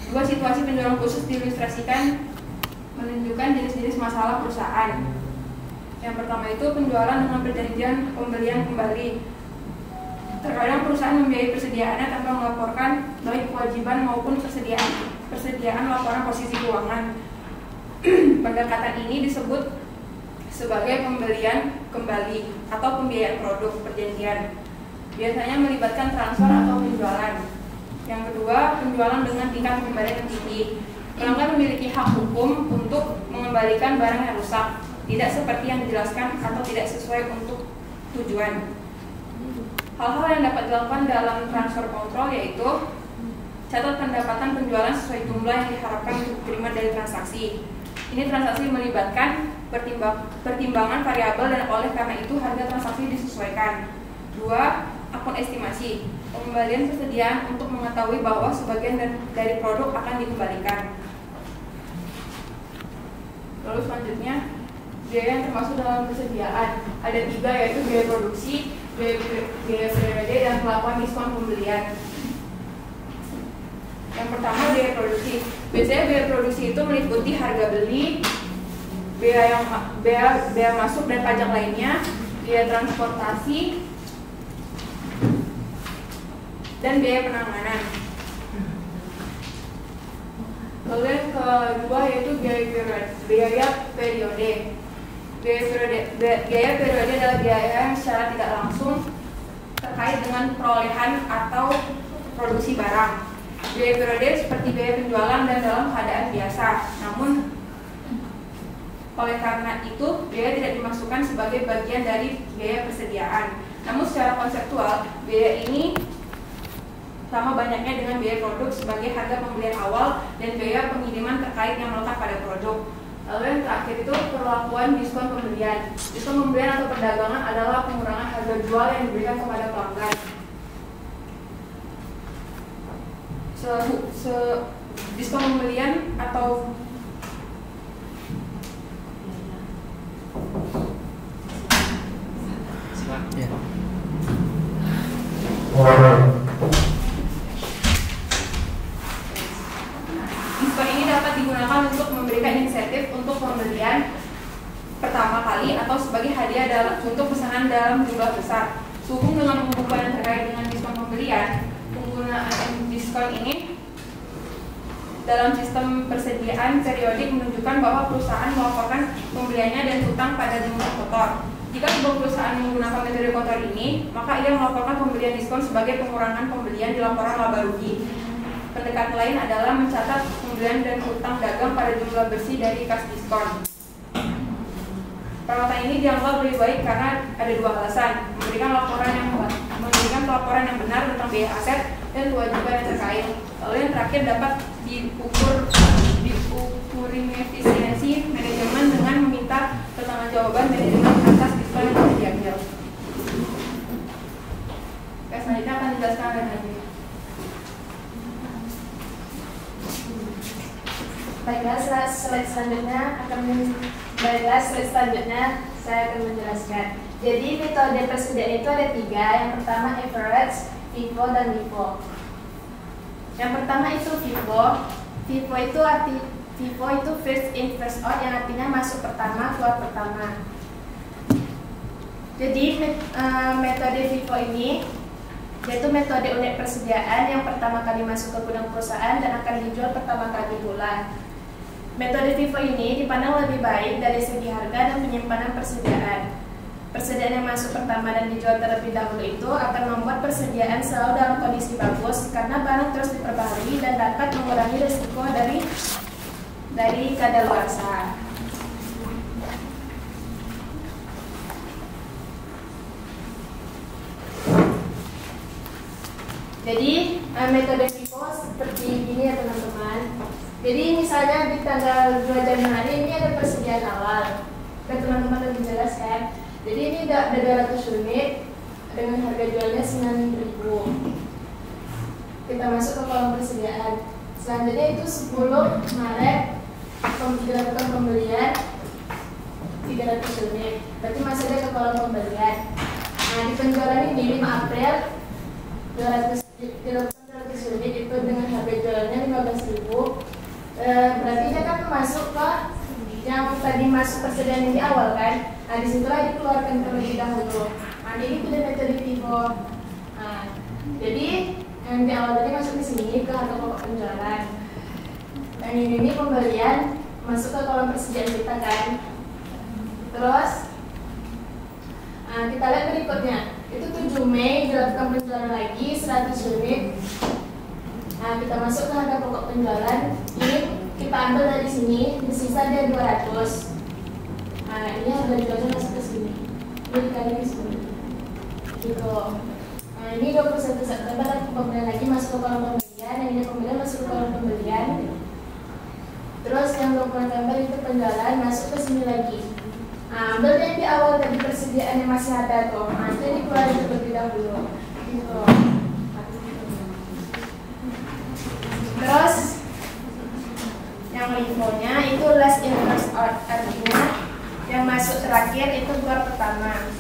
Dua, situasi penjualan khusus diilustrasikan menunjukkan jenis-jenis masalah perusahaan. Yang pertama itu penjualan dengan perjanjian pembelian kembali. Terkadang perusahaan membiayai persediaannya tanpa melaporkan baik kewajiban maupun persediaan laporan posisi keuangan. Pendekatan ini disebut sebagai pembelian kembali atau pembiayaan produk perjanjian. Biasanya melibatkan transfer atau penjualan. Yang kedua, penjualan dengan tingkat pengembalian yang tinggi. Pelanggan memiliki hak hukum untuk mengembalikan barang yang rusak, tidak seperti yang dijelaskan atau tidak sesuai untuk tujuan. Hal-hal yang dapat dilakukan dalam transfer kontrol yaitu catat pendapatan penjualan sesuai jumlah yang diharapkan untuk diterima dari transaksi. Ini transaksi melibatkan pertimbangan variabel dan oleh karena itu harga transaksi disesuaikan. 2. Akun estimasi, pengembalian persediaan untuk mengetahui bahwa sebagian dari produk akan dikembalikan. Lalu selanjutnya, biaya yang termasuk dalam persediaan. Ada 3, yaitu biaya produksi, biaya periode, dan pelaporan diskon pembelian. Yang pertama, biaya produksi. Biasanya biaya produksi itu meliputi harga beli, biaya masuk dan pajak lainnya, biaya transportasi, dan biaya penanganan. Lalu yang kedua yaitu biaya periode. Biaya periode adalah biaya yang secara tidak langsung terkait dengan perolehan atau produksi barang. Biaya periode seperti biaya penjualan dan dalam keadaan biasa. Namun oleh karena itu biaya tidak dimasukkan sebagai bagian dari biaya persediaan. Namun secara konseptual biaya ini sama banyaknya dengan biaya produk sebagai harga pembelian awal dan biaya pengiriman terkait yang melekat pada produk. Lalu yang terakhir itu perlakuan diskon pembelian. Diskon pembelian atau perdagangan adalah pengurangan harga jual yang diberikan kepada pelanggan. Diskon pembelian atau diskon ini dapat digunakan untuk memberikan insentif untuk pembelian pertama kali atau sebagai hadiah untuk pesanan dalam jumlah besar. Sehubung dengan pembukuan yang terkait dengan diskon pembelian, penggunaan diskon ini dalam sistem persediaan periodik menunjukkan bahwa perusahaan melaporkan pembeliannya dan hutang pada jumlah kotor. Jika sebuah perusahaan menggunakan metode kotor ini, maka ia melaporkan pembelian diskon sebagai pengurangan pembelian di laporan laba rugi. Pendekatan lain adalah mencatat pembelian dan hutang dagang pada jumlah bersih dari kas diskon. Perawatan ini dianggap lebih baik karena ada 2 alasan: memberikan pelaporan yang benar tentang biaya aset dan kewajiban yang terkait. Lalu yang terakhir dapat diukurin efisiensi manajemen dengan meminta pertanggungjawaban manajemen atas diskon yang telah diambil. Oke, selanjutnya akan dijelaskan lagi. Baiklah, slide selanjutnya saya akan menjelaskan. Jadi metode persediaan itu ada 3. Yang pertama average, FIFO, dan LIFO. Yang pertama itu FIFO. FIFO itu first in first out, yang artinya masuk pertama, keluar pertama. Jadi metode FIFO ini yaitu metode unit persediaan yang pertama kali masuk ke gudang perusahaan dan akan dijual pertama kali pula. Metode FIFO ini dipandang lebih baik dari segi harga dan penyimpanan persediaan. Persediaan yang masuk pertama dan dijual terlebih dahulu itu akan membuat persediaan selalu dalam kondisi bagus karena barang terus diperbaharui dan dapat mengurangi risiko dari kadaluarsa. Jadi metode FIFO seperti ini ya teman-teman. Jadi misalnya di tanggal 2 Januari ini ada persediaan awal. Dan teman-teman lebih jelas kan. Jadi ini ada 200 unit dengan harga jualnya 9.000. Kita masuk ke kolom persediaan. Selanjutnya itu 10 Maret dilakukan pembelian 300 unit. Berarti masih ada ke kolom pembelian. Nah di penjualan ini 5 April 200 unit itu dengan harga jualnya 15.000. berarti dia kan masuk ke yang tadi masuk persediaan yang di awal kan. Nah disitulah dikeluarkan terlebih dahulu. Nah ini udah metode FIFO. Nah, jadi yang di awal tadi masuk di sini ke harga pokok penjualan. Dan ini pembelian masuk ke kolom persediaan kita kan. Terus kita lihat berikutnya. Itu 7 Mei dilakukan penjualan lagi 100 unit. Nah, kita masuk ke harga pokok penjualan. Ini kita ambil dari sini, di sisa dia 200. Nah, ini harga jualnya masuk ke sini. Ini dikali ke sini. Gitu. Nah, ini 21 September pembelian lagi masuk ke kolom pembelian. Yang ini pembelian masuk ke kolom pembelian. Terus yang 20 November itu penjualan masuk ke sini lagi. Nah, ambil yang di awal tadi persediaan yang masih ada tuh. Nah, itu dikeluarin terlebih dahulu. Gitu. Terus yang infonya itu last in first out, artinya yang masuk terakhir itu keluar pertama.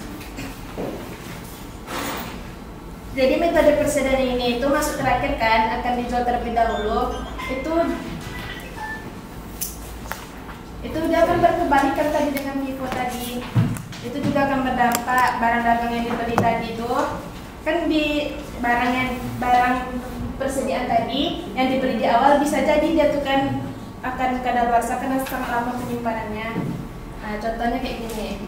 Jadi metode persediaan ini itu masuk terakhir kan akan dijual terlebih dahulu. Itu dia akan berkebalikan tadi dengan FIFO tadi. Itu juga akan berdampak barang dagang yang dibeli tadi itu kan di barang persediaan tadi yang dibeli di awal bisa jadi dia tuh kan akan kadaluarsa karena sangat lama penyimpanannya. Nah contohnya kayak gini,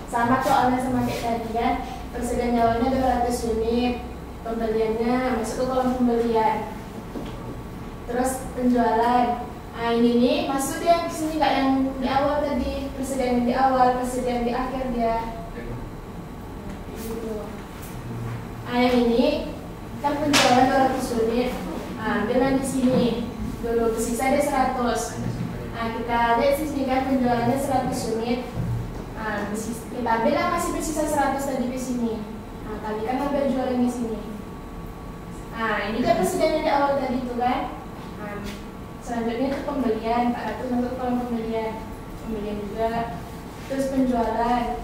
sama soalnya sama kayak tadi ya, persediaan awalnya 200 unit, pembeliannya masuk ke kolom pembelian, terus penjualan. Nah ini nih masuk dia ke sini nggak yang di awal tadi, persediaan di awal, persediaan di akhir dia. Gitu. Nah yang ini kan penjualan 200 unit. Nah, ambil di sini. Dulu sisa dia 100. Nah, kita lihat di sini kan penjualannya 100 unit. Nah, kita ambil yang masih bersisa 100 tadi di sini. Nah, kalikan harga jualan di sini. Nah, ini kan persediaan di awal tadi itu kan. Nah, selanjutnya itu pembelian, 400 untuk kolom pembelian. Pembelian juga. Terus penjualan.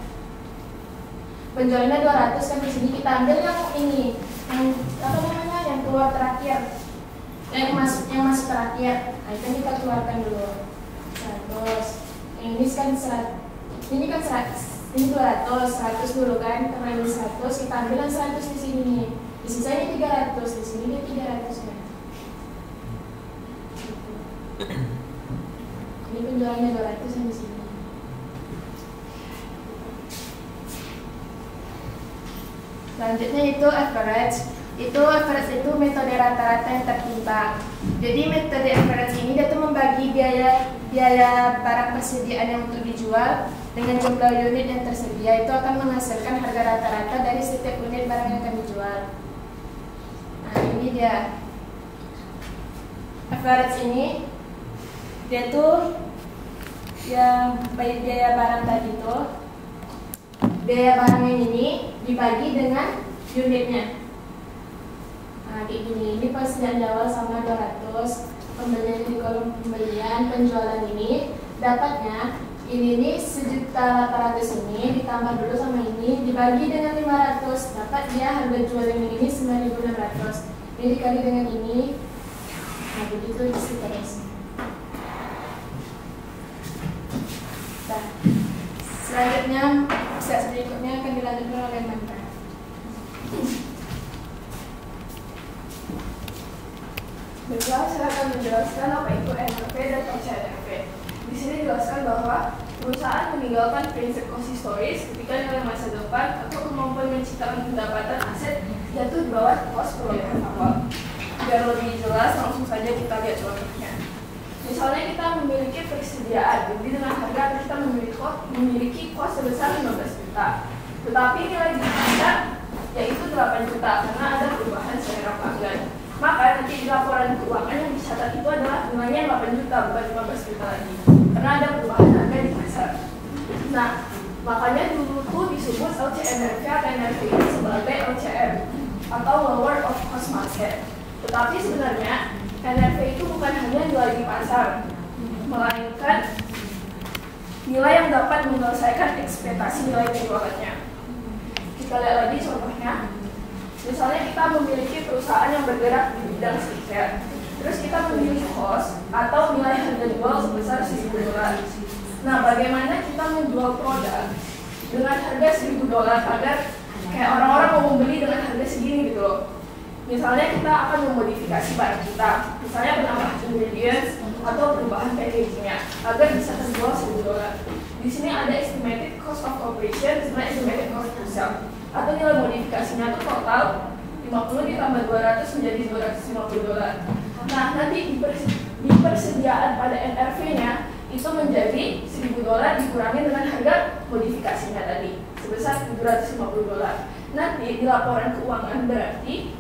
Penjualannya 200 kan di sini kita ambil yang ini. Yang apa namanya yang keluar terakhir, yang masuk terakhir. Nah itu kita keluarkan dulu 100. Yang ini kan 100, ini kan 100, ini 100 dulu kan, karena ini 100 kita ambil yang 100 di sini nih. Di sisa ini 300, di sini dia 300 kan. Ini penjualannya 200 yang di sini. Selanjutnya itu average. Itu metode rata-rata yang tertimbang. Jadi metode average ini dia tuh membagi biaya barang persediaan yang untuk dijual dengan jumlah unit yang tersedia. Itu akan menghasilkan harga rata-rata dari setiap unit barang yang akan dijual. Nah ini dia average ini. Dia tuh yang biaya barang tadi tuh, biaya barang yang ini dibagi dengan unitnya. Nah kayak gini, ini persediaan awal sama 200, pembelian di kolom pembelian, penjualan ini dapatnya ini nih 1.800.000 ini ditambah dulu sama ini dibagi dengan 500, dapat dia harga jual yang ini 9.600. Ini dikali dengan ini. Nah begitu seterusnya. Nah, selanjutnya step berikutnya akan dilanjutkan oleh Mantan. Baiklah, saya akan menjelaskan apa itu NRV dan OCNRV. Di sini dijelaskan bahwa perusahaan meninggalkan prinsip konsistoris ketika nilai masa depan atau kemampuan menciptakan pendapatan aset jatuh di bawah kos perolehan awal. Biar lebih jelas, langsung saja kita lihat contohnya. Misalnya kita memiliki persediaan, jadi dengan harga kita memiliki kos sebesar 15 juta. Tetapi nilai di kita yaitu 8 juta karena ada perubahan selera pelanggan. Maka nanti di laporan keuangan yang dicatat itu adalah nilainya 8 juta bukan 15 juta lagi. Karena ada perubahan harga di pasar. Nah, makanya dulu tuh disebut LCNRV atau NRV ini sebagai LCM atau Lower of Cost Market. Tetapi sebenarnya NRV itu bukan hanya nilai di pasar, melainkan nilai yang dapat menyelesaikan ekspektasi nilai penjualannya. Kita lihat lagi contohnya. Misalnya kita memiliki perusahaan yang bergerak di bidang skincare. Terus kita memilih cost atau nilai harga jual sebesar $1.000. Nah, bagaimana kita menjual produk dengan harga $1.000 agar kayak orang-orang mau membeli dengan harga segini gitu loh. Misalnya kita akan memodifikasi barang kita, misalnya penambah ingredients atau perubahan packagingnya agar bisa terjual $1.000. Di sini ada estimated cost of operation sama estimated cost to sell. Atau nilai modifikasinya itu total 50 ditambah 200 menjadi $250. Nah, nanti di persediaan pada NRV-nya itu menjadi $1.000 dikurangi dengan harga modifikasinya tadi sebesar $750. Nanti di laporan keuangan berarti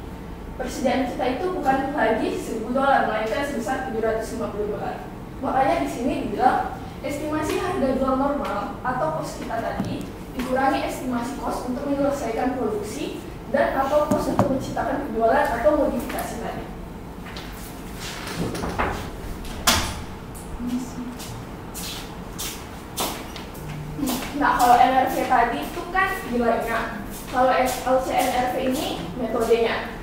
persediaan kita itu bukan lagi $1.000 melainkan sebesar $750. Makanya di sini dibilang estimasi harga jual normal atau cost kita tadi dikurangi estimasi cost untuk menyelesaikan produksi dan atau cost untuk menciptakan penjualan atau modifikasi tadi. Nah, kalau NRV tadi itu kan nilainya. Kalau LCNRV ini metodenya.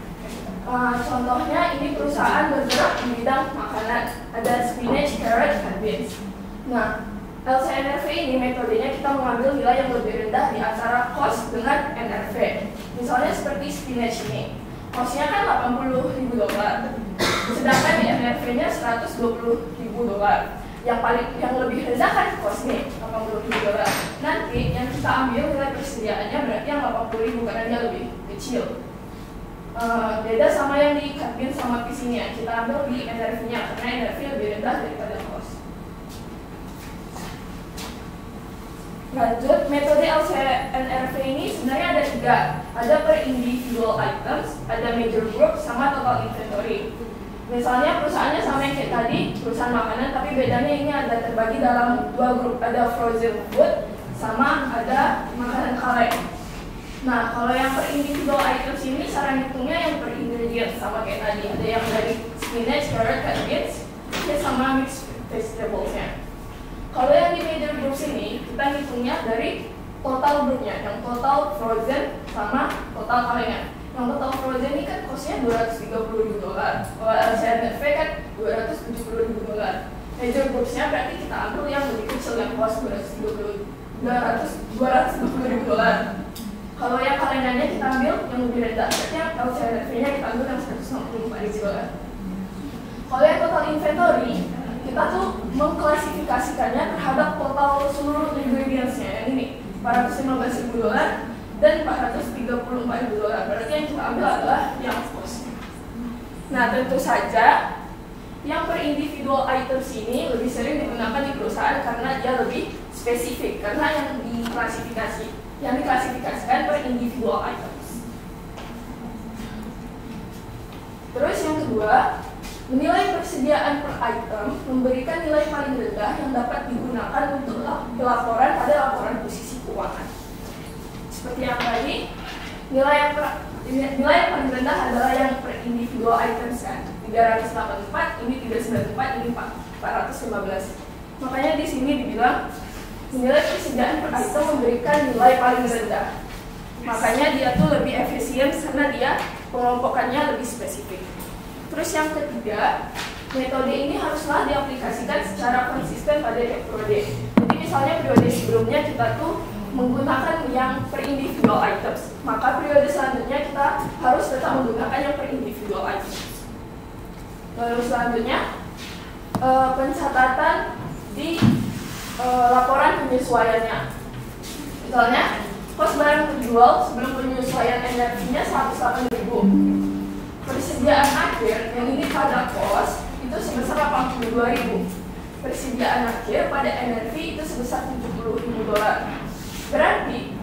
Contohnya ini perusahaan bergerak di bidang makanan, ada spinach, carrot, dan beans. Nah, LCNRV ini metodenya kita mengambil nilai yang lebih rendah di antara cost dengan NRV. Misalnya seperti spinach ini, costnya kan $80.000, sedangkan di NRV-nya $120.000. Yang lebih rendah kan cost nih, $80.000. Nanti yang kita ambil nilai persediaannya berarti yang $80.000 karena dia lebih kecil. Beda sama yang di Katbin sama di sini ya, kita ambil di NRV-nya karena NRV lebih rendah daripada cost. Lanjut, metode LCNRV ini sebenarnya ada 3. Ada per individual items, ada major group, sama total inventory. Misalnya perusahaannya sama yang kayak tadi, perusahaan makanan, tapi bedanya ini ada terbagi dalam 2 grup, ada frozen food sama ada makanan kaleng. Nah, kalau yang per individual items ini cara hitungnya yang per ingredient sama kayak tadi, ada yang dari spinach, carrot, beans, sama mixed vegetables-nya. Kalau yang di major groups ini, kita hitungnya dari total grupnya, yang total frozen sama total kalengnya. Yang total frozen ini kan costnya $230.000, kalau LCNRV kan $270.000. Major groupsnya berarti kita ambil yang lebih kecil, yang cost $220.000. Kalau yang kalengannya kita ambil yang lebih rendah, berarti yang LCNRV-nya kita ambil yang $164.000. Kalau yang total inventory, kita tuh mengklasifikasikannya terhadap total seluruh ingredients-nya yang ini $415.000 dan $434.000. Berarti yang kita ambil adalah yang cost. Nah, tentu saja yang per individual items ini lebih sering digunakan di perusahaan karena dia lebih spesifik, karena yang diklasifikasikan per individual items. Terus yang kedua, menilai persediaan per item memberikan nilai paling rendah yang dapat digunakan untuk pelaporan pada laporan posisi keuangan. Seperti yang tadi, nilai yang paling rendah adalah yang per individual items kan, 384, ini 394, ini 415. Makanya di sini dibilang nilai persediaan per item memberikan nilai paling rendah. Makanya dia tuh lebih efisien karena dia pengelompokannya lebih spesifik. Terus yang ketiga, metode ini haruslah diaplikasikan secara konsisten pada tiap periode. Jadi misalnya periode sebelumnya kita tuh menggunakan yang per individual items, maka periode selanjutnya kita harus tetap menggunakan yang per individual items. Lalu selanjutnya pencatatan di laporan penyesuaiannya. Misalnya cost barang terjual sebelum penyesuaian NRV-nya $108.000. Persediaan akhir yang ini pada cost itu sebesar $82.000. Persediaan akhir pada NRV itu sebesar $70.000. Berarti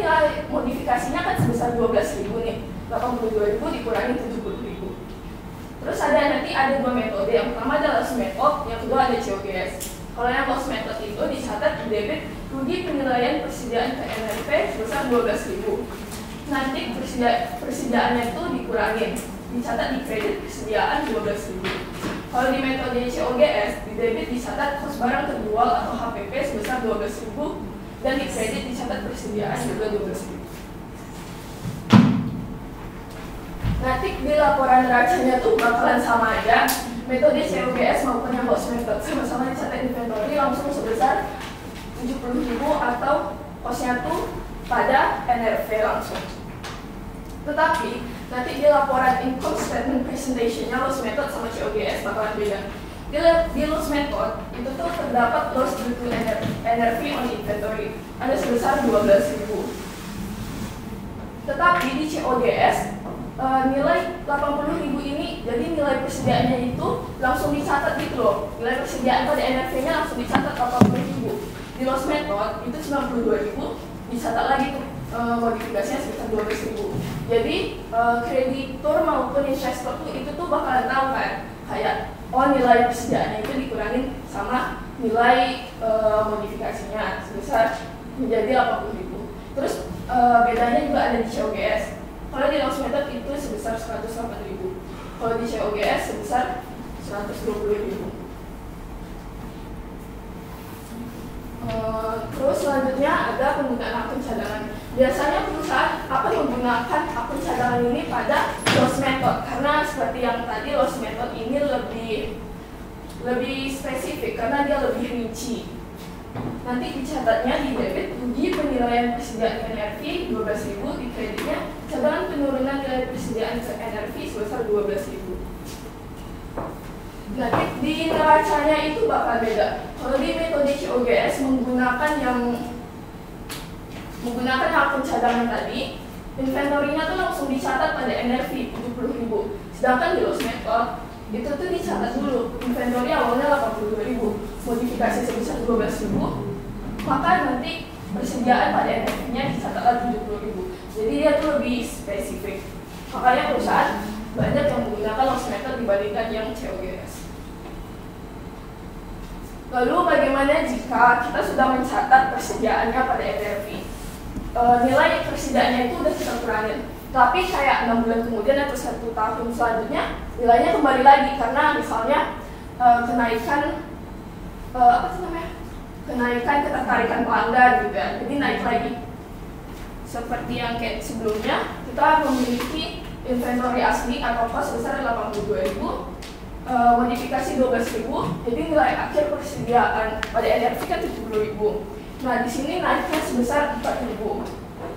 nilai modifikasinya kan sebesar $12.000 nih. 82.000 dikurangi 70.000. Terus ada 2 metode. Yang pertama adalah loss method, yang kedua ada COGS. Kalau yang loss method itu dicatat debit rugi penilaian persediaan ke NRV sebesar $12.000. Nanti persediaannya itu dikurangin, dicatat di kredit persediaan $12.000. Kalau di metode COGS, di debit dicatat cost barang terjual atau HPP sebesar $12.000 dan di kredit dicatat persediaan juga $12.000. nanti di laporan neracanya tuh bakalan sama aja. Metode COGS maupun yang host method sama-sama dicatat inventory langsung sebesar 70.000 atau costnya tuh pada NRV langsung. Tetapi nanti di laporan income statement presentation-nya loss method sama COGS bakalan beda. Di loss method itu tuh terdapat loss due to NRV on inventory ada sebesar 12.000. Tetapi di COGS nilai 80.000 ini jadi nilai persediaannya itu langsung dicatat gitu loh. Nilai persediaan pada NRV-nya langsung dicatat 80.000. Di loss method itu 92.000 dicatat lagi tuh modifikasinya sekitar 12.000. Jadi kreditur maupun investor tuh itu tuh bakalan tahu kan kayak nilai persediaannya itu dikurangin sama nilai modifikasinya sebesar menjadi 80.000. Terus bedanya juga ada di COGS. Kalau di loss method itu sebesar 108.000. Kalau di COGS sebesar 120.000. Terus selanjutnya ada penggunaan akun cadangan. Biasanya perusahaan akan menggunakan akun cadangan ini pada loss method karena seperti yang tadi loss method ini lebih spesifik karena dia lebih rinci. Nanti dicatatnya di debit rugi penilaian persediaan NRV 12.000, di kreditnya cadangan penurunan nilai persediaan NRV sebesar 12.000. Nanti di neracanya itu bakal beda. Kalau di metode COGS menggunakan akun cadangan tadi, inventory-nya tuh langsung dicatat pada NRV 70.000. Sedangkan di loss method itu tuh dicatat dulu, inventory awalnya 82.000, modifikasi sebesar 12.000, maka nanti persediaan pada NRV-nya dicatat lagi 70.000. Jadi dia tuh lebih spesifik. Makanya perusahaan banyak yang menggunakan loss method dibandingkan yang COGS. Lalu bagaimana jika kita sudah mencatat persediaannya pada NRV? Nilai persediaannya itu udah kita kurangin, tapi kayak 6 bulan kemudian atau 1 tahun selanjutnya nilainya kembali lagi karena misalnya kenaikan ketertarikan pelanggan gitu ya, jadi naik lagi. Seperti yang kayak sebelumnya, kita memiliki inventory asli atau cost sebesar 82.000, modifikasi 12.000, jadi nilai akhir persediaan pada NRV kan 70.000. Nah di sini naiknya sebesar 4.000,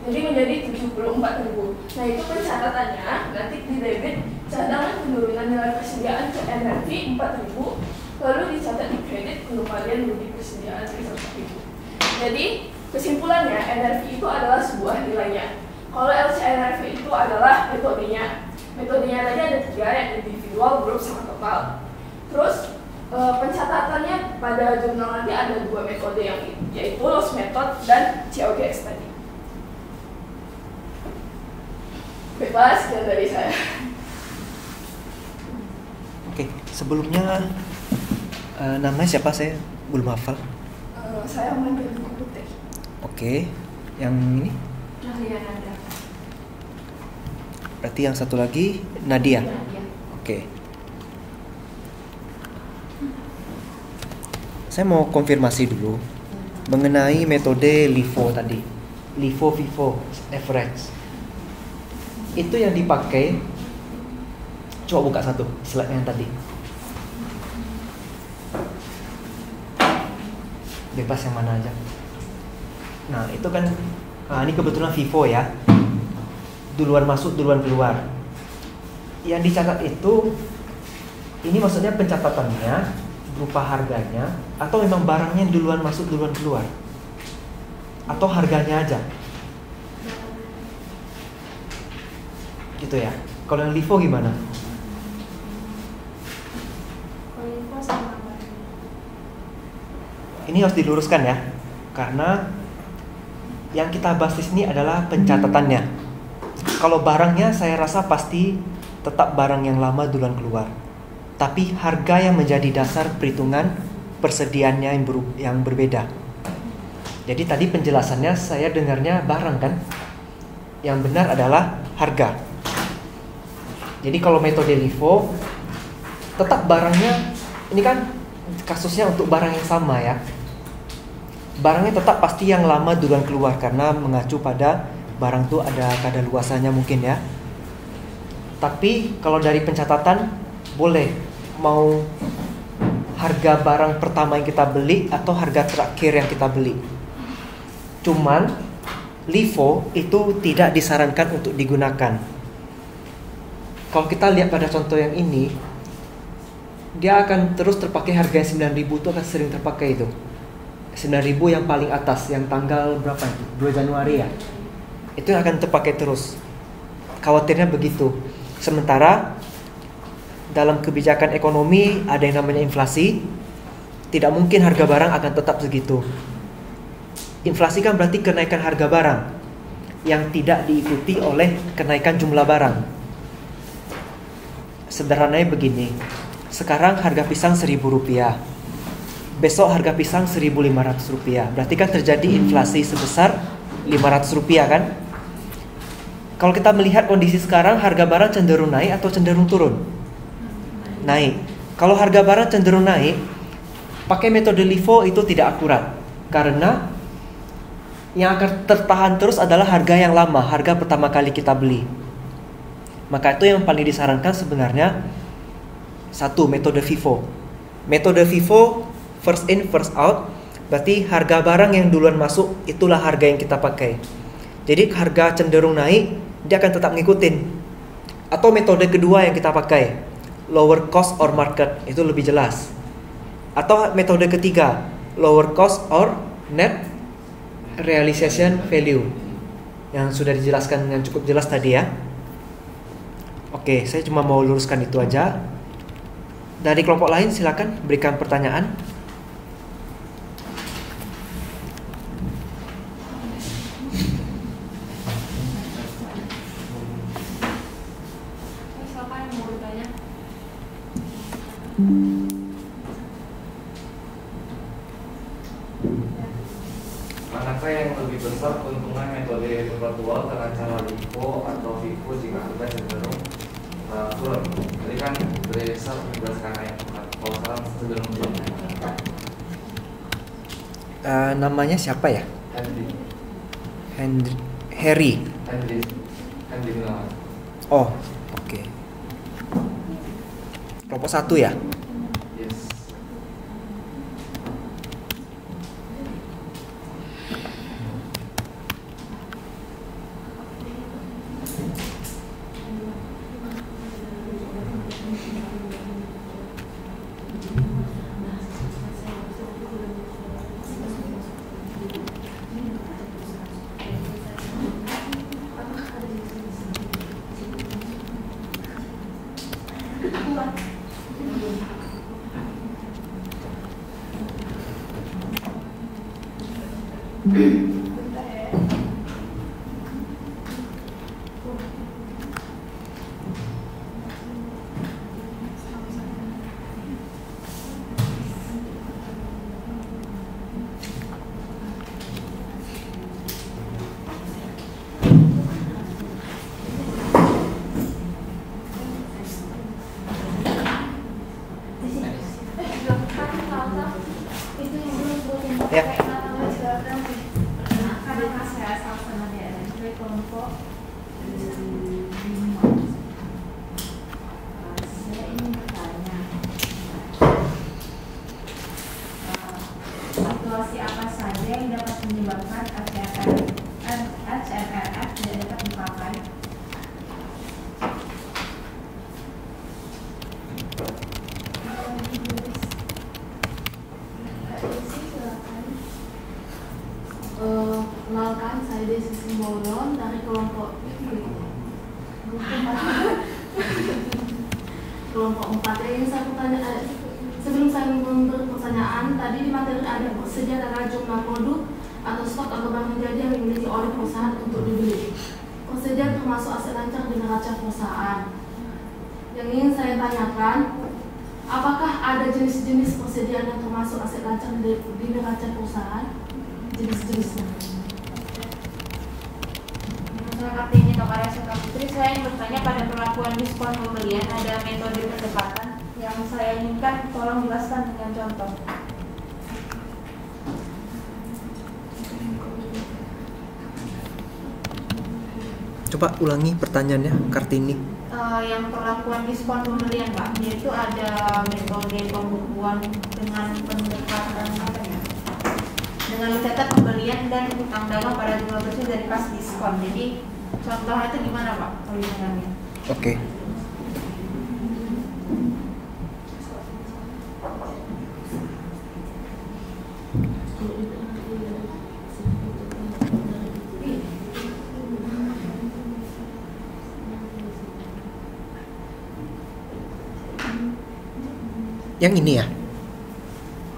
jadi menjadi 74.000. Nah itu pencatatannya nanti di debit cadangan penurunan nilai persediaan ke NRV 4.000, lalu dicatat di kredit pengembalian rugi persediaan 1.000. Jadi kesimpulannya NRV itu adalah sebuah nilainya. Kalau LCNRV itu adalah metodenya. Metodenya tadi ada 3, yang individual, group, sama total. Terus pencatatannya pada jurnal nanti ada 2 metode yaitu loss method dan COGS tadi. Bebas, sekian dari saya. Oke, sebelumnya namanya siapa? Saya belum hafal. Saya Amanda Putri. Oke, yang ini? Nadia. Berarti yang satu lagi Nadia. Oke. Saya mau konfirmasi dulu mengenai metode LIFO tadi. LIFO FIFO average. Itu yang dipakai. Coba buka satu slide yang tadi. Bebas yang mana aja. Nah, itu kan ini kebetulan FIFO ya. Duluan masuk, duluan keluar. Yang dicatat itu, ini maksudnya pencatatannya berupa harganya, atau memang barangnya yang duluan masuk, duluan keluar, atau harganya aja, gitu ya. Kalau yang LIFO gimana? Ini harus diluruskan ya, karena yang kita bahas di sini adalah pencatatannya. Kalau barangnya saya rasa pasti tetap barang yang lama duluan keluar. Tapi harga yang menjadi dasar perhitungan persediaannya yang berbeda. Jadi tadi penjelasannya saya dengarnya barang kan? Yang benar adalah harga. Jadi kalau metode LIFO tetap barangnya, ini kan kasusnya untuk barang yang sama ya. Barangnya tetap pasti yang lama duluan keluar karena mengacu pada barang tuh ada kadaluarsanya mungkin ya. Tapi kalau dari pencatatan boleh mau harga barang pertama yang kita beli atau harga terakhir yang kita beli. Cuman LIFO itu tidak disarankan untuk digunakan. Kalau kita lihat pada contoh yang ini, dia akan terus terpakai harga yang 9.000 itu akan sering terpakai itu. 9.000 yang paling atas, yang tanggal berapa itu? 2 Januari ya. Itu akan terpakai terus. Khawatirnya begitu. Sementara dalam kebijakan ekonomi ada yang namanya inflasi. Tidak mungkin harga barang akan tetap segitu. Inflasi kan berarti kenaikan harga barang yang tidak diikuti oleh kenaikan jumlah barang. Sederhananya begini. Sekarang harga pisang Rp1.000. Besok harga pisang Rp1.500. Berarti kan terjadi inflasi sebesar Rp500 kan? Kalau kita melihat kondisi sekarang, harga barang cenderung naik atau cenderung turun? Naik. Kalau harga barang cenderung naik, pakai metode LIFO itu tidak akurat. Karena yang akan tertahan terus adalah harga yang lama, harga pertama kali kita beli. Maka itu yang paling disarankan sebenarnya satu, metode FIFO. Metode FIFO, first in, first out. Berarti harga barang yang duluan masuk, itulah harga yang kita pakai. Jadi harga cenderung naik, dia akan tetap ngikutin. Atau metode kedua yang kita pakai, lower cost or market, itu lebih jelas. Atau metode ketiga, lower cost or net realization value, yang sudah dijelaskan dengan cukup jelas tadi ya. Oke, saya cuma mau luruskan itu aja. Dari kelompok lain silakan berikan pertanyaan. Siapa yang mau bertanya? Manakah yang lebih besar keuntungan metode perpetual dengan cara LIFO atau FIFO jika harga cenderung turun? Tadi kan berdasar berdasarkan naik, kalau sekarang cenderung turun. Namanya siapa ya? Henry Harry. Gunawan. Oh, oke. Kelompok 1 ya? Yes. Ya. Situasi apa saja yang dapat menyebabkan HRRF tidak dapat dipakai? Kenalkan, saya Desi Simbolon dari kelompok 4. Yang ingin saya pertanyaan, sebelum saya memberi pertanyaan, tadi di materi ada bersedia adalah jumlah produk atau stok atau barang jadi yang dimiliki oleh perusahaan untuk dibeli. Persediaan termasuk aset lancar di neraca perusahaan. Yang ingin saya tanyakan, apakah ada jenis-jenis persediaan yang termasuk aset lancar di neraca perusahaan? Jenis-jenisnya. Seperti ini Dok Arya Suka Putri, saya ingin bertanya pada perlakuan diskon pembelian ada metode pendekatan yang saya inginkan tolong jelaskan dengan contoh. Coba ulangi pertanyaannya, Kartini. yang perlakuan diskon pembelian Pak, yaitu ada metode pembukuan dengan pendekatan apa ya? Dengan mencatat pembelian dan utang dagang pada jumlah bersih dari pas diskon. Jadi contohnya itu gimana Pak perhitungannya? Oke. Yang ini ya?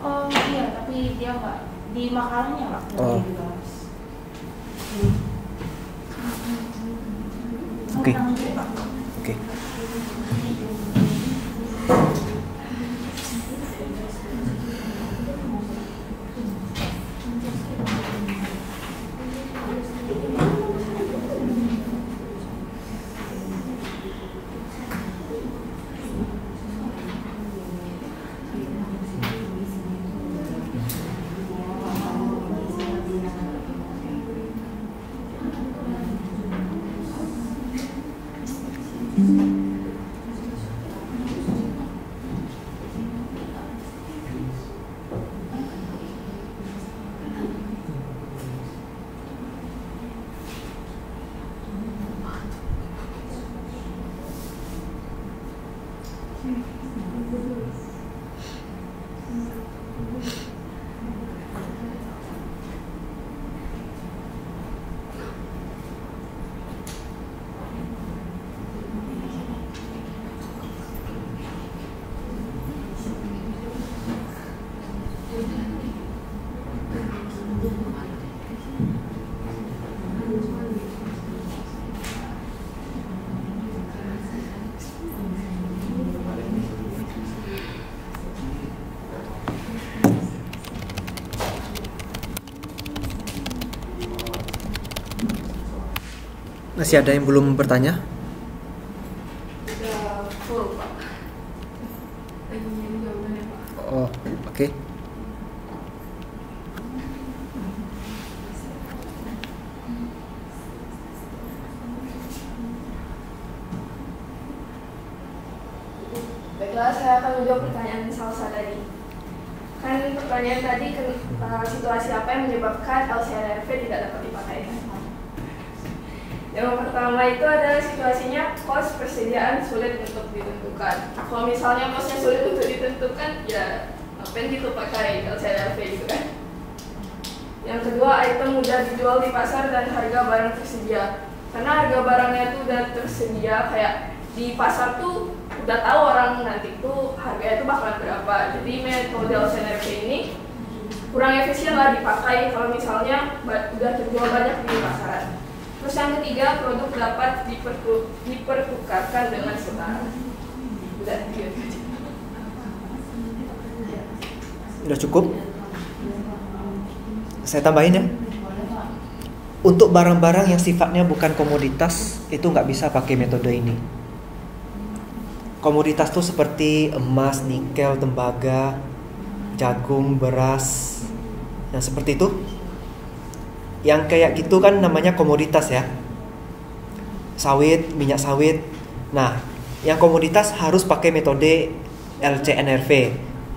Oh iya, tapi dia nggak di makalahnya Pak. Oh. Oke. Oke. Masih ada yang belum bertanya? Sudah full Pak. Lagi nyari jawabannya Pak. Oh, oke. Baiklah, saya akan menjawab pertanyaan Salsa tadi. Kan pertanyaan tadi situasi apa yang menyebabkan LCNRV tidak dapat dipakai? Yang pertama itu adalah situasinya kos persediaan sulit untuk ditentukan. Kalau misalnya kosnya sulit untuk ditentukan, ya ngapain gitu pakai LCNRV gitu kan. Yang kedua, item mudah dijual di pasar dan harga barang tersedia. Karena harga barangnya itu udah tersedia, kayak di pasar tuh udah tahu orang nanti tuh harganya itu bakalan berapa. Jadi metode LCNRV ini kurang efisien lah dipakai kalau misalnya udah terjual banyak di pasaran. Terus yang ketiga, produk dapat dipertukarkan dengan setara. Udah gitu. Udah cukup? Saya tambahin ya. Untuk barang-barang yang sifatnya bukan komoditas, itu nggak bisa pakai metode ini. Komoditas tuh seperti emas, nikel, tembaga, jagung, beras, yang seperti itu. Yang kayak gitu kan namanya komoditas ya. Sawit, minyak sawit. Nah, yang komoditas harus pakai metode LCNRV.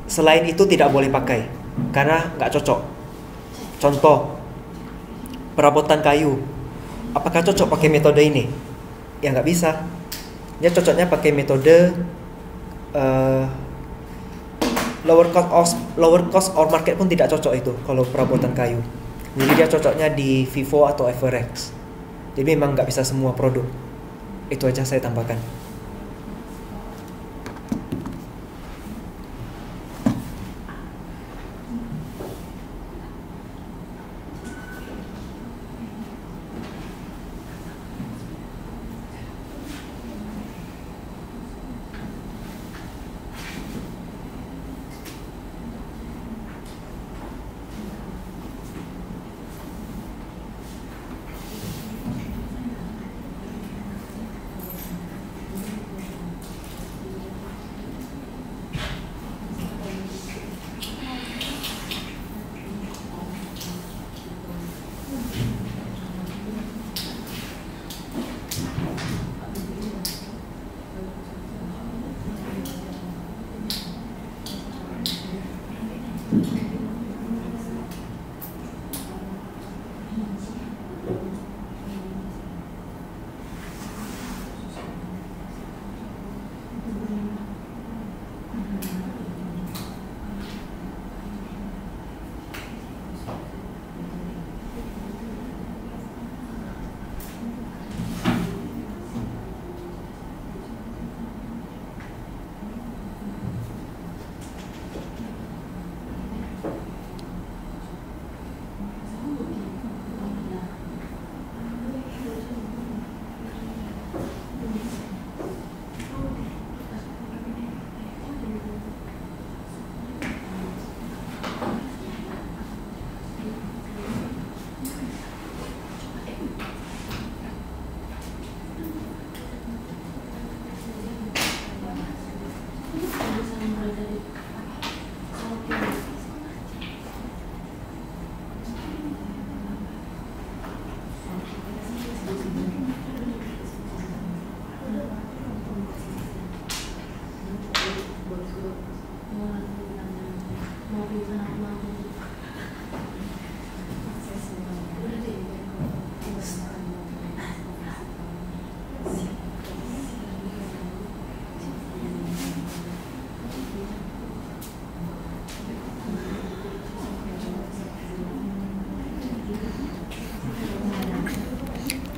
Selain itu tidak boleh pakai karena nggak cocok. Contoh, perabotan kayu. Apakah cocok pakai metode ini? Ya nggak bisa. Dia cocoknya pakai metode lower cost or market pun tidak cocok itu kalau perabotan kayu. Jadi dia cocoknya di Vivo atau Everex. Jadi memang nggak bisa semua produk. Itu aja saya tambahkan.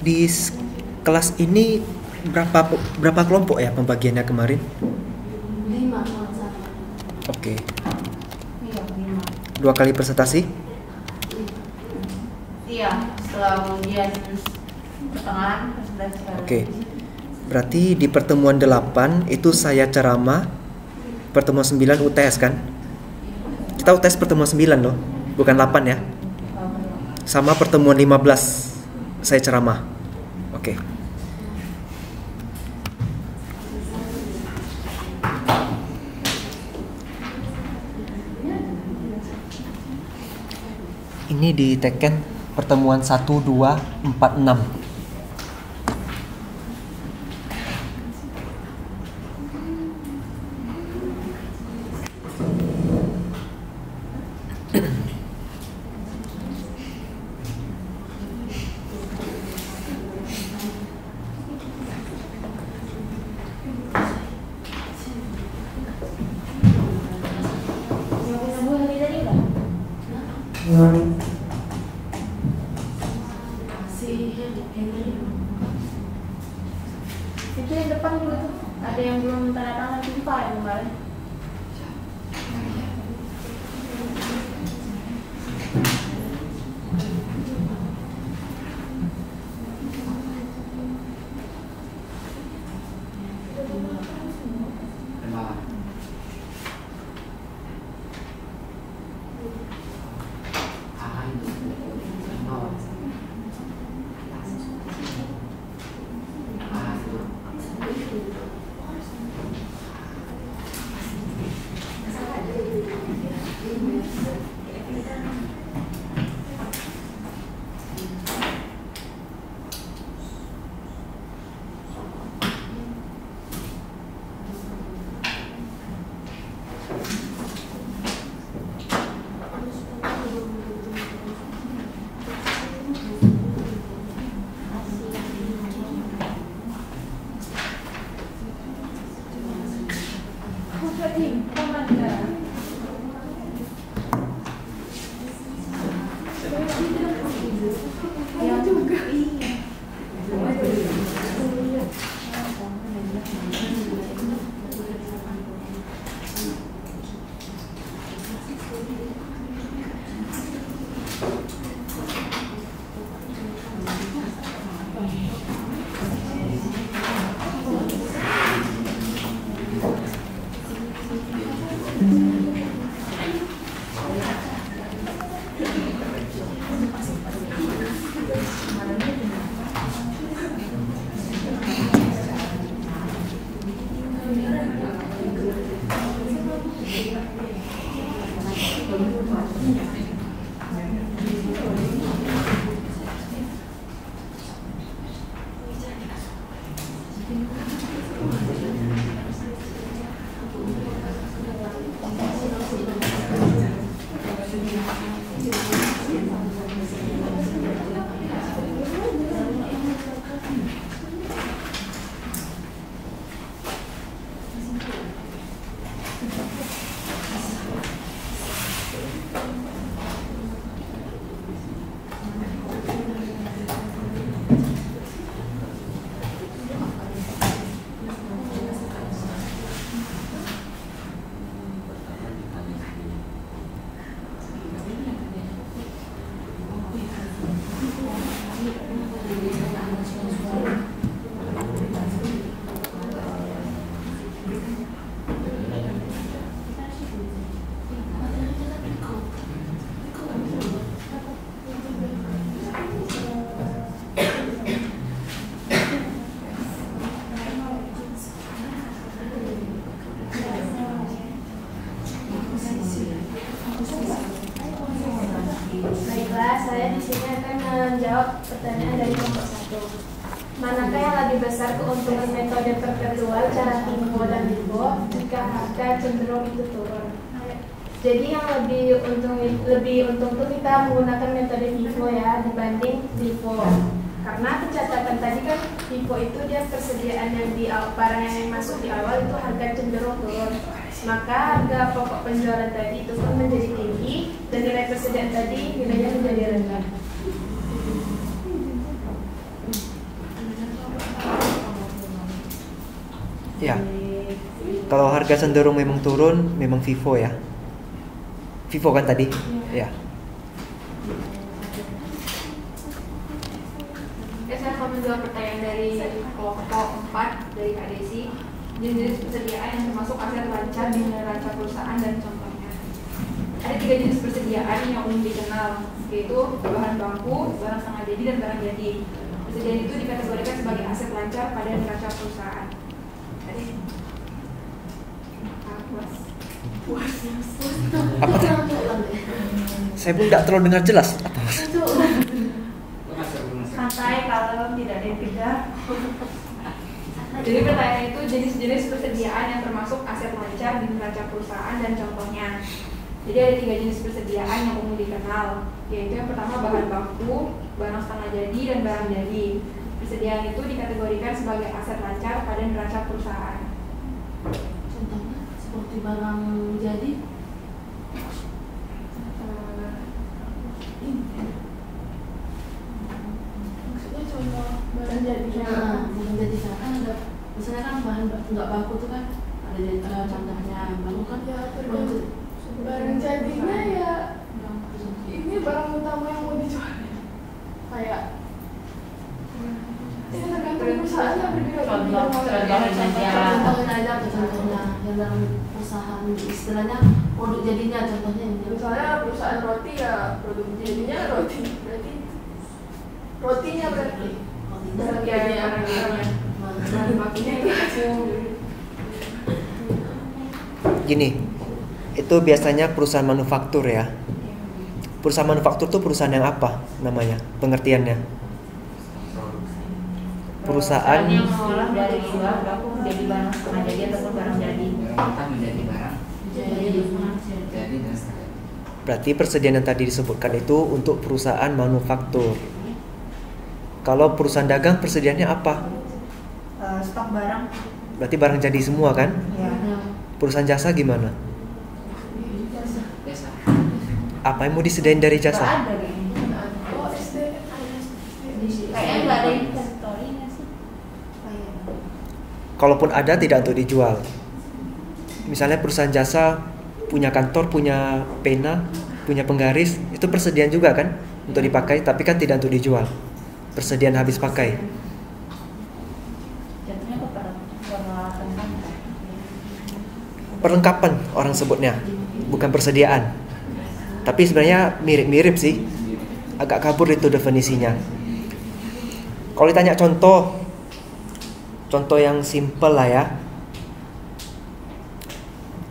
Di kelas ini berapa kelompok ya pembagiannya kemarin? 5 kalau salah. Oke. Iya, 5. 2 kali presentasi? Iya, setelah ujian pertengahan presentasi. Oke. Berarti di pertemuan 8 itu saya ceramah, pertemuan 9 UTS kan? Kita UTS pertemuan 9 loh, bukan 8 ya. Sama pertemuan 15 saya ceramah. Oke. Ini diteken pertemuan 1, 2, 4, 6. Itu yang depan juga tuh ada yang belum tanda tangan jumpa yang kemarin. Baiklah, saya di sini akan menjawab pertanyaan dari kelompok 1. Manakah yang lebih besar keuntungan metode perpetual, cara Timbo dan Libo, jika harga cenderung itu turun. Jadi yang lebih untung tuh kita menggunakan metode FIFO ya dibanding LIFO. Karena pencatatan tadi kan FIFO itu dia persediaan yang barang yang masuk di awal itu harga cenderung turun. Maka harga pokok penjualan tadi itu pun menjadi tinggi dan nilai persediaan tadi nilainya menjadi rendah. Ya. Kalau harga cenderung memang turun, memang FIFO ya. FIFO kan tadi? Ya. Saya akan menjawab pertanyaan dari kelompok 4 dari Kak Desi. Jenis persediaan yang termasuk aset lancar di neraca perusahaan dan contohnya. Ada 3 jenis persediaan yang umum dikenal, yaitu bahan baku, barang setengah jadi, dan barang jadi. Persediaan itu dikategorikan sebagai aset lancar pada neraca perusahaan. Apa? Saya pun tidak terlalu dengar jelas. Santai kalau tidak ada yang beda. Jadi pertanyaan itu jenis-jenis persediaan yang termasuk aset lancar di neraca perusahaan dan contohnya. Jadi ada 3 jenis persediaan yang umum dikenal, yaitu yang pertama bahan baku, barang setengah jadi, dan barang jadi. Persediaan itu dikategorikan sebagai aset lancar pada neraca perusahaan. Contohnya seperti barang jadi. Maksudnya contoh barang jadi Barang jadi kan ada, misalnya kan bahan nggak baku tuh kan ada jadi contohnya baku kan ya tergantung barang jadinya ya ini barang utama yang mau dijual kayak ini tergantung perusahaannya berbeda. Contohnya yang dalam perusahaan istilahnya produk jadinya contohnya Misalnya perusahaan roti ya produk jadinya roti, berarti rotinya berarti barang jadinya Barang bakunya itu Gini, itu biasanya perusahaan manufaktur ya. Perusahaan manufaktur itu perusahaan yang apa namanya? Pengertiannya? Perusahaan yang mengolah dari bahan baku menjadi barang setengah jadi ataupun barang jadi. Kita menjadi barang jadi jadi dan setengah. berarti persediaan yang tadi disebutkan itu untuk perusahaan manufaktur. Kalau perusahaan dagang persediaannya apa? Stok barang. Berarti barang jadi semua kan? Ya. Perusahaan jasa gimana? Biasa. Apa yang mau disediain dari Nggak jasa? ada kayaknya. oh SD Kayaknya nggak ada inventory nggak sih? Kalaupun ada tidak untuk dijual. Misalnya perusahaan jasa punya kantor, punya pena, punya penggaris, itu persediaan juga kan untuk dipakai, tapi kan tidak untuk dijual. Persediaan habis pakai. Jatuhnya ke peralatan kan? Perlengkapan orang sebutnya, bukan persediaan. Tapi sebenarnya mirip-mirip sih. Agak kabur itu definisinya. Kalau ditanya contoh yang simple lah ya.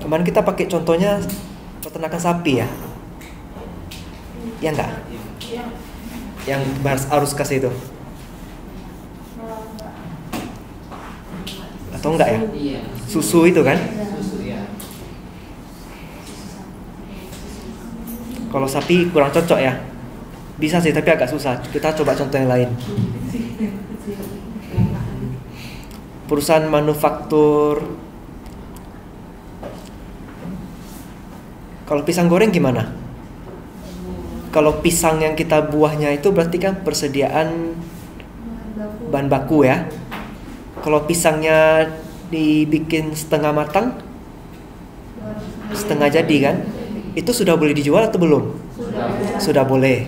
Kemarin kita pakai contohnya peternakan sapi ya. Ya enggak? Yang Bars arus kasih itu. Atau enggak ya? Iya. Susu itu kan? Susu ya. Kalau sapi kurang cocok ya. Bisa sih tapi agak susah. Kita coba contoh yang lain. Perusahaan manufaktur. Kalau pisang goreng gimana? Kalau pisang yang kita buahnya itu berarti kan persediaan bahan baku ya. Kalau pisangnya dibikin setengah matang, setengah jadi kan, itu sudah boleh dijual atau belum? Sudah boleh.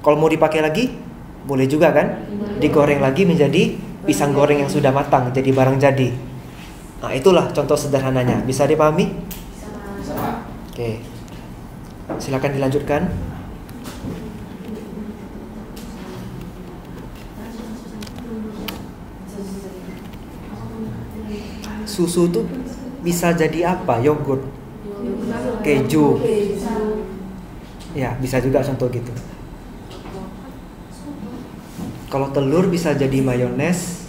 Kalau mau dipakai lagi, boleh juga kan? Digoreng lagi menjadi pisang goreng yang sudah matang, jadi barang jadi. Nah itulah contoh sederhananya. Bisa dipahami? Sama. Oke. Silakan dilanjutkan. Susu tuh bisa jadi apa? Yogurt, keju. Ya, bisa juga contoh gitu. Kalau telur bisa jadi mayones.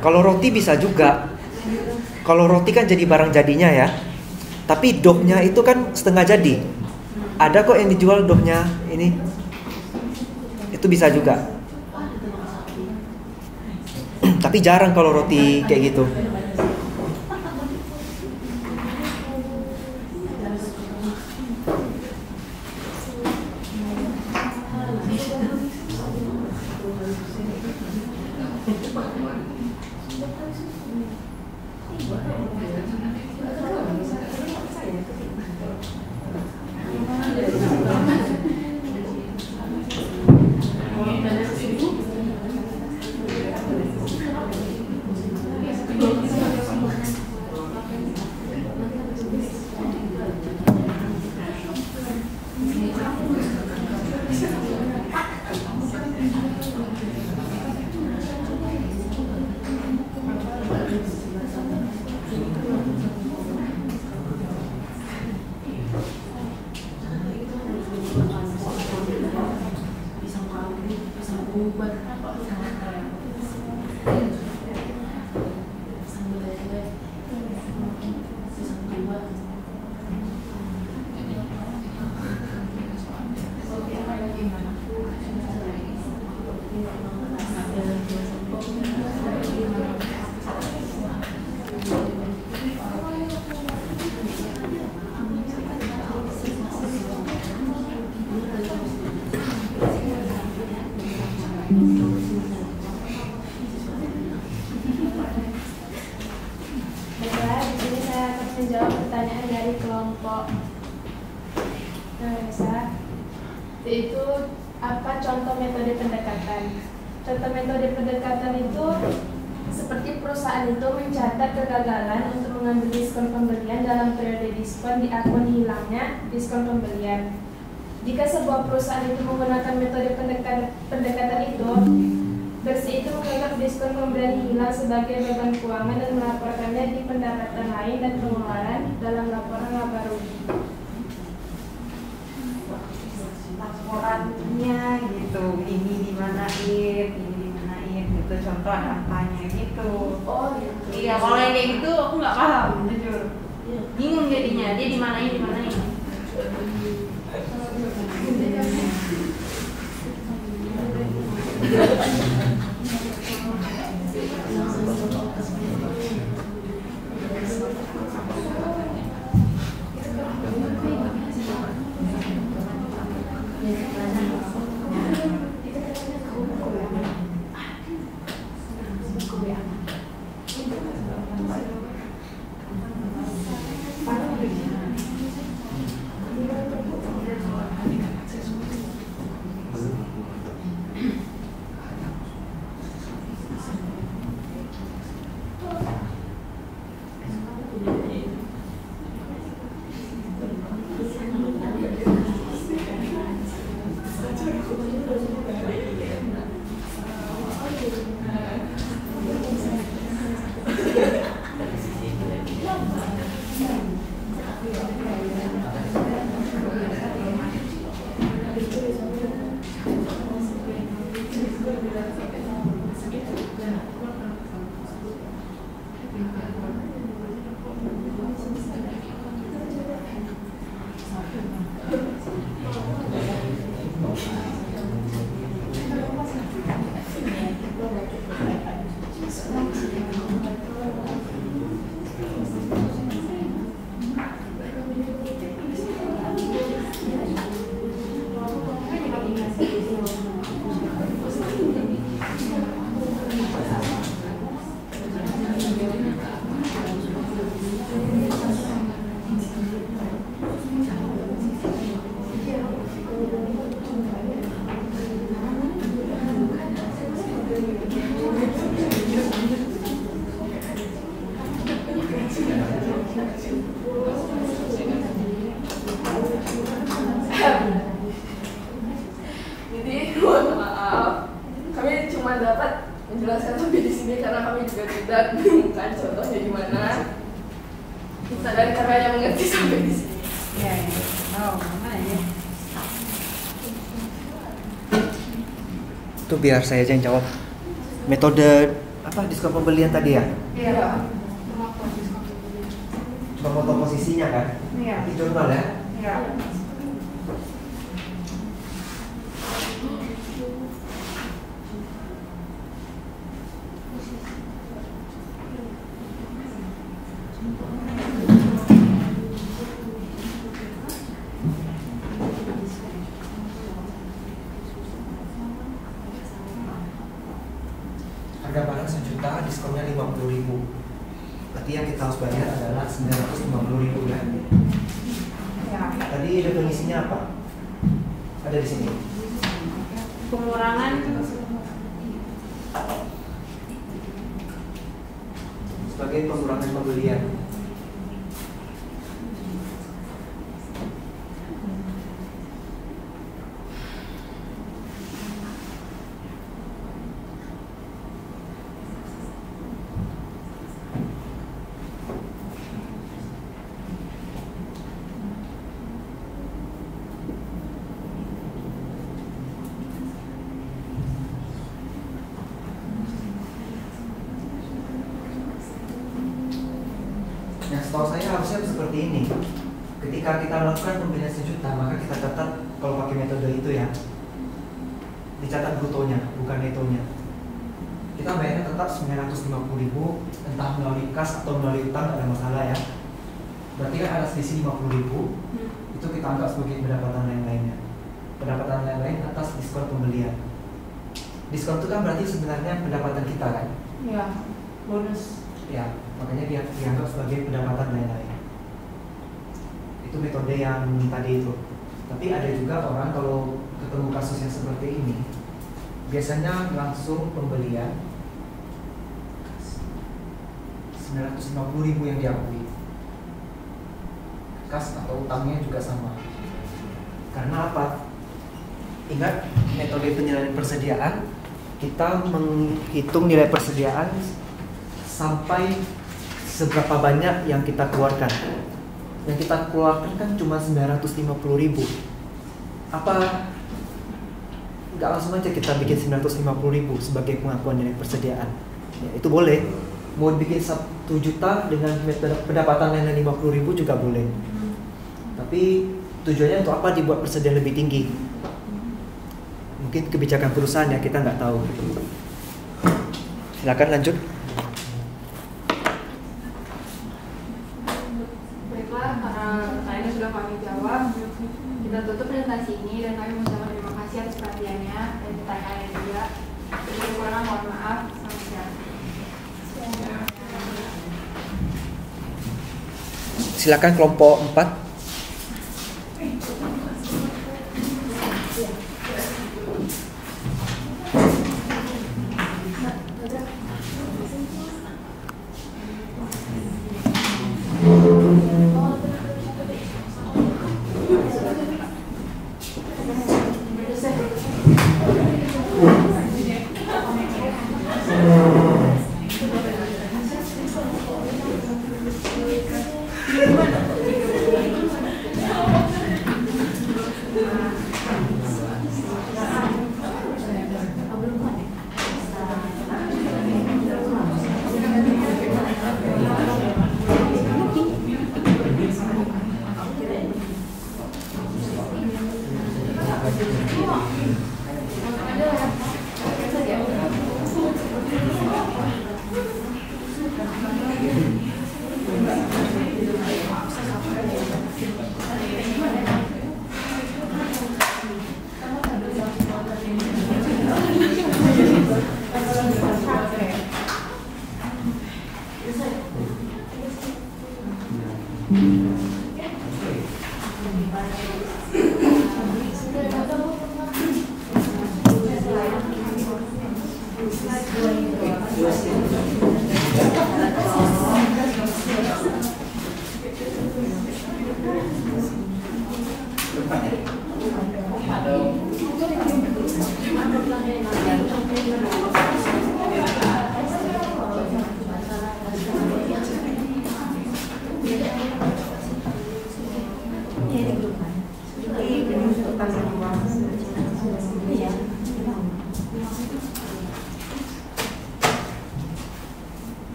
Kalau roti bisa juga. Kalau roti kan jadi barang jadinya ya. Tapi doughnya itu kan setengah jadi. Ada kok yang dijual doughnya ini. Itu bisa juga. Tapi jarang kalau roti kayak gitu. Baiklah, di sini saya akan menjawab pertanyaan dari kelompok yaitu apa contoh metode pendekatan. Contoh metode pendekatan itu seperti perusahaan itu mencatat kegagalan untuk mengambil diskon pembelian dalam periode diskon di akun hilangnya diskon pembelian. Jika sebuah perusahaan itu menggunakan metode pendekatan itu, bersih itu menganggap diskon pembelian hilang sebagai beban keuangan dan melaporkannya di pendapatan lain dan pengeluaran dalam laporan laba rugi. Laporannya gitu, ini dimanain gitu, contoh angkanya gitu. Oh gitu. Iya, kalau yang kayak gitu aku nggak paham, jujur. Bingung jadinya, dia dimanain. Jadi mohon maaf, kami cuma dapat menjelaskan sampai di sini karena kami juga tidak menemukan contohnya di mana. Kita dari karena yang mengerti sampai di sini. Ya, mana ya? Itu biar saya aja yang jawab. Metode apa diskon pembelian tadi ya? Iya. Cuma foto posisinya kan? Iya. Di jurnal ya? Iya. Harga barang 1 juta, diskonnya 50.000. Berarti yang kita harus bayar adalah 950.000 ya. Ya. Tadi definisinya apa? Ada di sini. Pengurangan Sebagai pengurangan pembelian. Nah, setahu saya harusnya seperti ini. Ketika kita melakukan pembelian 1 juta, maka kita catat kalau pakai metode itu ya, dicatat brutonya, bukan netonya. Kita bayarnya tetap 950.000, entah melalui kas atau melalui utang, ada masalah ya. Berarti kan ada selisih 50.000, itu kita anggap sebagai pendapatan lain-lainnya. Pendapatan lain-lain atas diskon pembelian. Diskon itu kan berarti sebenarnya pendapatan kita kan? ya bonus. Ya, makanya dia dianggap sebagai pendapatan lain-lain. Itu metode yang tadi itu. Tapi ada juga orang kalau ketemu kasus yang seperti ini, biasanya langsung pembelian 950.000 yang diakui. Kas atau utangnya juga sama. Karena apa? Ingat metode penilaian persediaan, kita menghitung nilai persediaan sampai seberapa banyak yang kita keluarkan. Yang kita keluarkan kan cuma 950.000. Apa nggak langsung aja kita bikin 950.000 sebagai pengakuan nilai persediaan? Ya, itu boleh. Mau bikin 1 juta dengan metode pendapatan lain 50.000 juga boleh. Tapi tujuannya untuk apa dibuat persediaan lebih tinggi? Mungkin kebijakan perusahaan ya, kita nggak tahu. Silakan lanjut. Baiklah, karena pertanyaannya sudah kami jawab, kita tutup presentasi ini dan kami mengucapkan terima kasih atas perhatiannya dan pertanyaannya juga. Jadi kekurangan mohon maaf. Selamat siang. Silakan kelompok 4.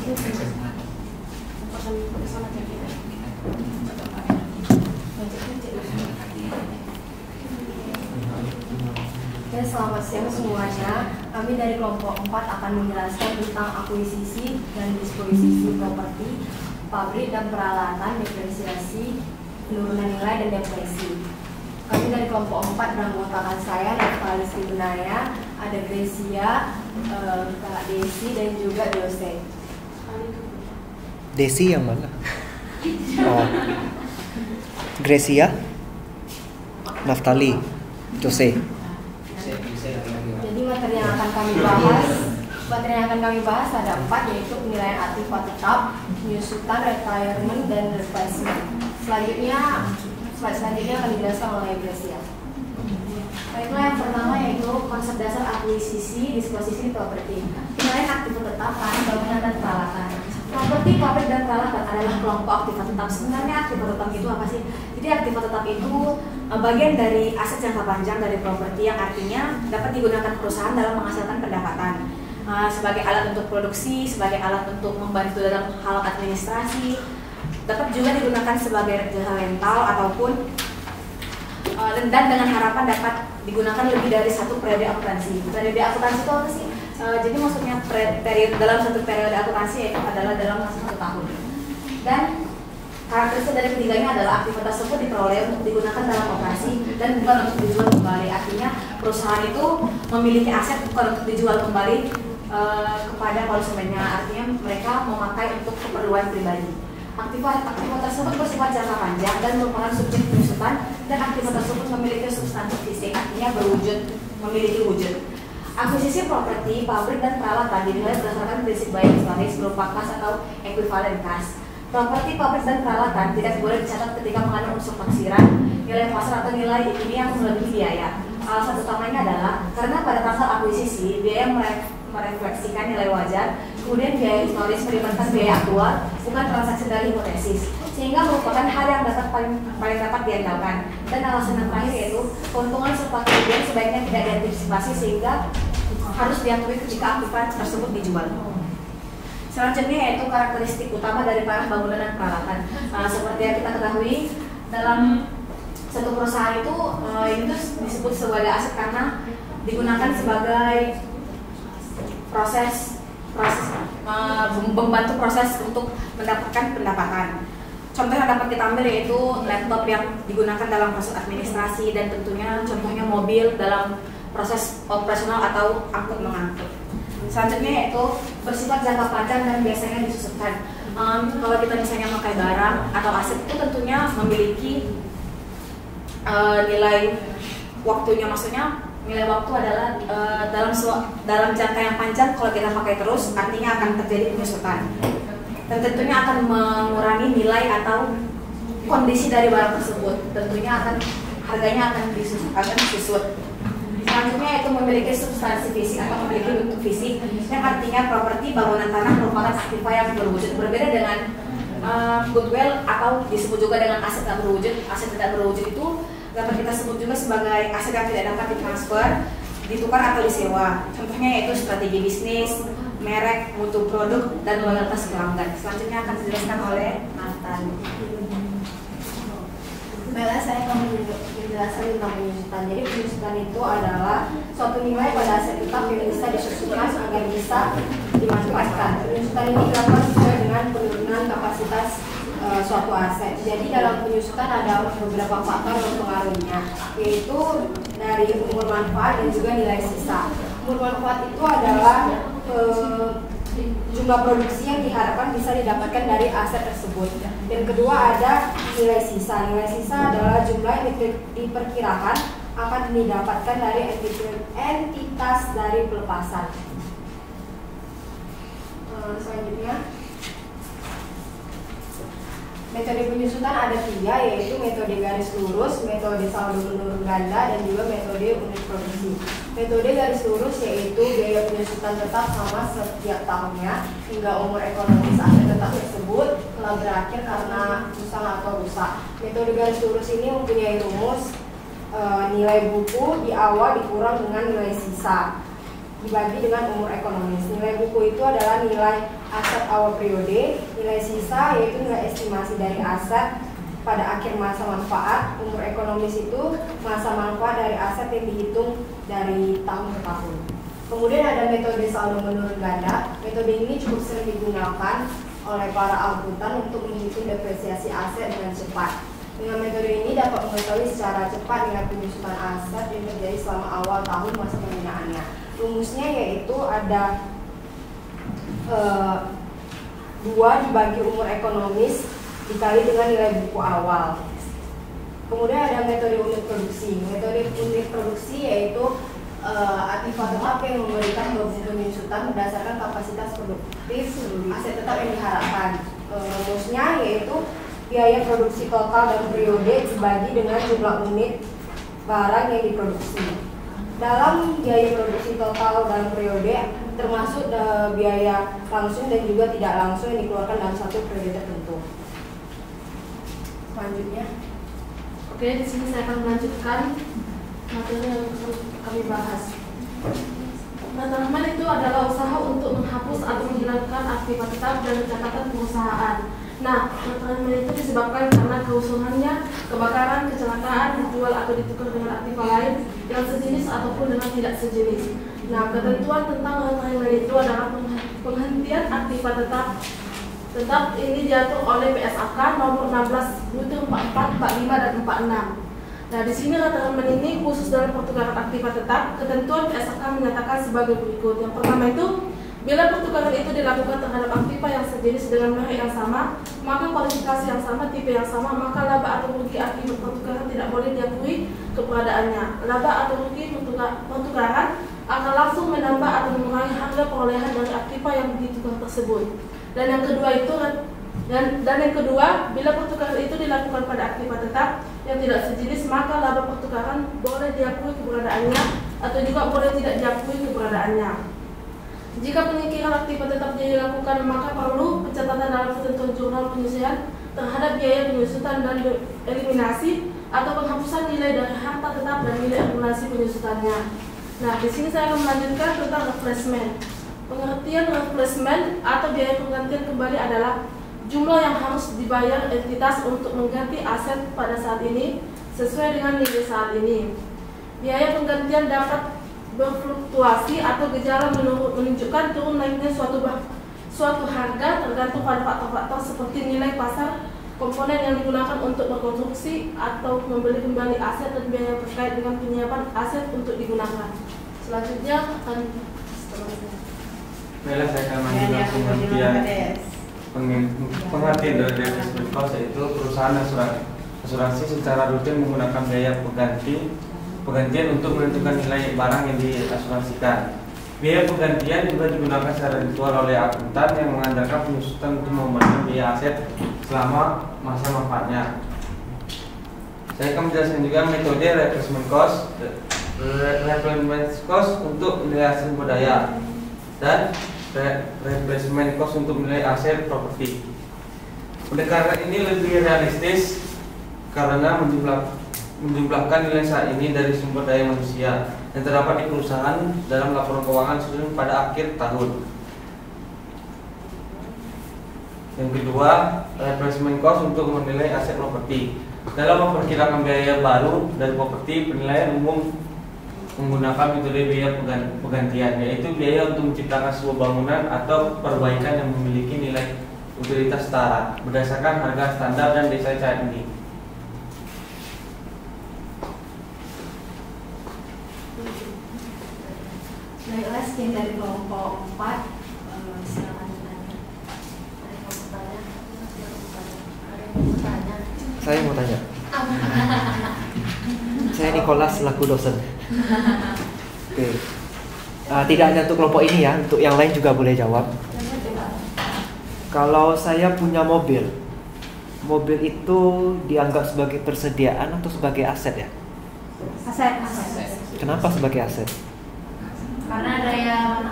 Oke, selamat siang semuanya. Kami dari kelompok 4 akan menjelaskan tentang akuisisi dan disposisi properti, pabrik dan peralatan, depresiasi, penurunan nilai dan depresi. Kami dari kelompok 4 beranggotakan saya, Natalis Benaya, ada Grecia, Kak Desi dan juga Jose. Desi yang mana? Oh. Grecia, Naftali, Jose. Jadi materi yang akan kami bahas ada 4, yaitu penilaian aktiva tetap, penyusutan, retirement, dan replacement. Selanjutnya akan dijelaskan oleh Grecia. Baiklah, yang pertama yaitu konsep dasar akuisisi, disposisi properti. Penilaian aktiva tetap, bangunan dan peralatan. Properti, pabrik, dan peralatan adalah kelompok aktiva tetap. Sebenarnya aktiva tetap itu apa sih? Jadi aktiva tetap itu bagian dari aset jangka panjang dari properti yang artinya dapat digunakan perusahaan dalam menghasilkan pendapatan. Sebagai alat untuk produksi, sebagai alat untuk membantu dalam hal administrasi, dapat juga digunakan sebagai jasa rental ataupun dan dengan harapan dapat digunakan lebih dari satu periode akuntansi. Periode akuntansi itu apa sih? Jadi maksudnya dalam satu periode akuntansi yaitu adalah dalam masa 1 tahun. Dan karakteristik dari ketiganya adalah aktivitas tersebut diperoleh untuk digunakan dalam operasi dan bukan untuk dijual kembali. Artinya perusahaan itu memiliki aset bukan untuk dijual kembali kepada konsumennya. Artinya mereka memakai untuk keperluan pribadi. Aktivitas tersebut bersifat jangka panjang dan merupakan subjek penyusutan, dan aktivitas tersebut memiliki substansi fisik, artinya memiliki wujud. Akuisisi properti, pabrik, dan peralatan dinilai berdasarkan prinsip bayar historis berupa kas atau ekuivalen kas. Properti, pabrik, dan peralatan tidak boleh dicatat ketika mengandung unsur taksiran, nilai pasar atau nilai ini yang melebihi biaya. Alasan utamanya adalah karena pada tanggal akuisisi biaya merefleksikan nilai wajar, kemudian biaya historis melibatkan biaya aktual, bukan transaksi dari hipotesis, sehingga merupakan hal yang paling dapat diandalkan. Dan alasan yang terakhir yaitu keuntungan serta kerugian sebaiknya tidak diantisipasi sehingga harus diakui ketika aktiva tersebut dijual. Selanjutnya yaitu karakteristik utama dari para bangunan dan peralatan. Seperti yang kita ketahui, dalam satu perusahaan itu disebut sebagai aset karena digunakan sebagai proses membantu proses untuk mendapatkan pendapatan. Contoh yang dapat kita ambil yaitu laptop yang digunakan dalam proses administrasi, dan tentunya contohnya mobil dalam proses operasional atau angkut mengangkut. Selanjutnya yaitu bersifat jangka panjang dan biasanya disusutkan. Kalau kita misalnya memakai barang atau aset itu tentunya memiliki nilai waktunya, maksudnya nilai waktu adalah dalam jangka yang panjang. Kalau kita pakai terus artinya akan terjadi penyusutan, dan tentunya akan mengurangi nilai atau kondisi dari barang tersebut. Tentunya harganya akan disusut. Selanjutnya itu memiliki substansi fisik atau memiliki bentuk fisik, yang artinya properti, bangunan, tanah merupakan aktiva yang berwujud. Berbeda dengan goodwill atau disebut juga dengan aset tak berwujud. Aset tidak berwujud itu dapat kita sebut juga sebagai aset yang tidak dapat ditransfer, ditukar atau disewa. Contohnya yaitu strategi bisnis, merek, mutu produk, dan loyalitas pelanggan. Selanjutnya akan dijelaskan oleh Nathan. Baiklah, saya akan menjelaskan tentang penyusutan. Jadi penyusutan itu adalah suatu nilai pada aset tetap yang bisa disusutkan agar bisa dimanfaatkan. Penyusutan ini dilakukan sesuai dengan penurunan kapasitas suatu aset. Jadi dalam penyusutan ada beberapa faktor yang mempengaruhinya, yaitu dari umur manfaat dan juga nilai sisa. Umur manfaat itu adalah jumlah produksi yang diharapkan bisa didapatkan dari aset tersebut. Dan kedua ada nilai sisa. Nilai sisa adalah jumlah yang diperkirakan akan didapatkan dari entitas dari pelepasan. Selanjutnya, metode penyusutan ada 3, yaitu metode garis lurus, metode saldo menurun ganda, dan juga metode unit produksi. Metode garis lurus yaitu biaya penyusutan tetap sama setiap tahunnya hingga umur ekonomis aset tetap tersebut telah berakhir karena usang atau rusak. Metode garis lurus ini mempunyai rumus nilai buku di awal dikurang dengan nilai sisa. dibagi dengan umur ekonomis. Nilai buku itu adalah nilai aset awal periode, nilai sisa yaitu nilai estimasi dari aset pada akhir masa manfaat. Umur ekonomis itu masa manfaat dari aset yang dihitung dari tahun ke tahun. Kemudian ada metode saldo menurun ganda. Metode ini cukup sering digunakan oleh para akuntan untuk menghitung depresiasi aset dengan cepat. Dengan metode ini dapat mengetahui secara cepat nilai penyusutan aset yang terjadi selama awal tahun masa penggunaannya. Rumusnya yaitu ada 2 dibagi umur ekonomis dikali dengan nilai buku awal. Kemudian ada metode unit produksi. Metode unit produksi yaitu aktiva tetap yang memberikan penyusutan berdasarkan kapasitas produktif aset tetap yang diharapkan. Rumusnya yaitu biaya produksi total dalam periode dibagi dengan jumlah unit barang yang diproduksi. Dalam biaya produksi total dalam periode termasuk biaya langsung dan juga tidak langsung yang dikeluarkan dalam satu periode tertentu. Selanjutnya, Oke, di sini saya akan melanjutkan materi yang kami bahas. Retirement itu adalah usaha untuk menghapus atau menghilangkan aktiva tetap dan catatan perusahaan. Nah, retirement itu disebabkan karena keusuhannya, kebakaran, kecelakaan, dijual atau ditukar dengan aktiva lain yang sejenis ataupun dengan tidak sejenis. Nah, ketentuan tentang retirement itu adalah penghentian aktiva tetap ini diatur oleh PSAK nomor 16/44, 45 dan 46. Nah, di sini retirement ini khusus dalam pertukaran aktiva tetap. Ketentuan PSAK menyatakan sebagai berikut. Yang pertama itu, bila pertukaran itu dilakukan terhadap aktiva yang sejenis dengan merek yang sama, maka kualifikasi yang sama, tipe yang sama, maka laba atau rugi akibat pertukaran tidak boleh diakui keberadaannya. Laba atau rugi pertukaran akan langsung menambah atau mengurangi harga perolehan dari aktiva yang ditukar tersebut. Dan yang kedua, bila pertukaran itu dilakukan pada aktiva tetap yang tidak sejenis, maka laba pertukaran boleh diakui keberadaannya atau juga boleh tidak diakui keberadaannya. Jika penyingkiran aktiva tetap dilakukan, maka perlu pencatatan dalam ketentuan jurnal penyusian terhadap biaya penyusutan dan eliminasi atau penghapusan nilai dari harta tetap dan nilai akumulasi penyusutannya. Nah, di sini saya akan melanjutkan tentang replacement. Pengertian replacement atau biaya penggantian kembali adalah jumlah yang harus dibayar entitas untuk mengganti aset pada saat ini sesuai dengan nilai saat ini. Biaya penggantian dapat berfluktuasi atau gejala menunjukkan turun naiknya suatu harga tergantung pada faktor-faktor seperti nilai pasar, komponen yang digunakan untuk berkonstruksi atau membeli kembali aset dan biaya terkait dengan penyiapan aset untuk digunakan. Selanjutnya akan Baiklah, saya akan pengertian dari replacement cost, yaitu perusahaan asuransi secara rutin menggunakan biaya penggantian untuk menentukan nilai barang yang diasuransikan. Biaya penggantian juga digunakan secara ritual oleh akuntan yang mengandalkan penyusutan untuk memenuhi biaya aset selama masa manfaatnya. Saya akan menjelaskan juga metode replacement cost. Replacement cost untuk nilai aset sumber daya dan replacement cost untuk nilai aset properti. Pendekatan ini lebih realistis karena menjumlahkan nilai saat ini dari sumber daya manusia yang terdapat di perusahaan dalam laporan keuangan susunan pada akhir tahun. Yang kedua, replacement cost untuk menilai aset properti. Dalam memperkirakan biaya baru dari properti, penilaian umum menggunakan metode biaya penggantian, yaitu biaya untuk menciptakan sebuah bangunan atau perbaikan yang memiliki nilai utilitas setara berdasarkan harga standar dan desain saat ini. Baiklah, sekian dari kelompok 4. Silakan bertanya. Ada yang mau bertanya? Ada yang mau bertanya? Saya mau tanya. Saya Nicholas selaku dosen. Oke. Tidak hanya untuk kelompok ini ya, untuk yang lain juga boleh jawab. Kalau saya punya mobil itu dianggap sebagai persediaan atau sebagai aset ya? Aset. Kenapa sebagai aset? Karena daya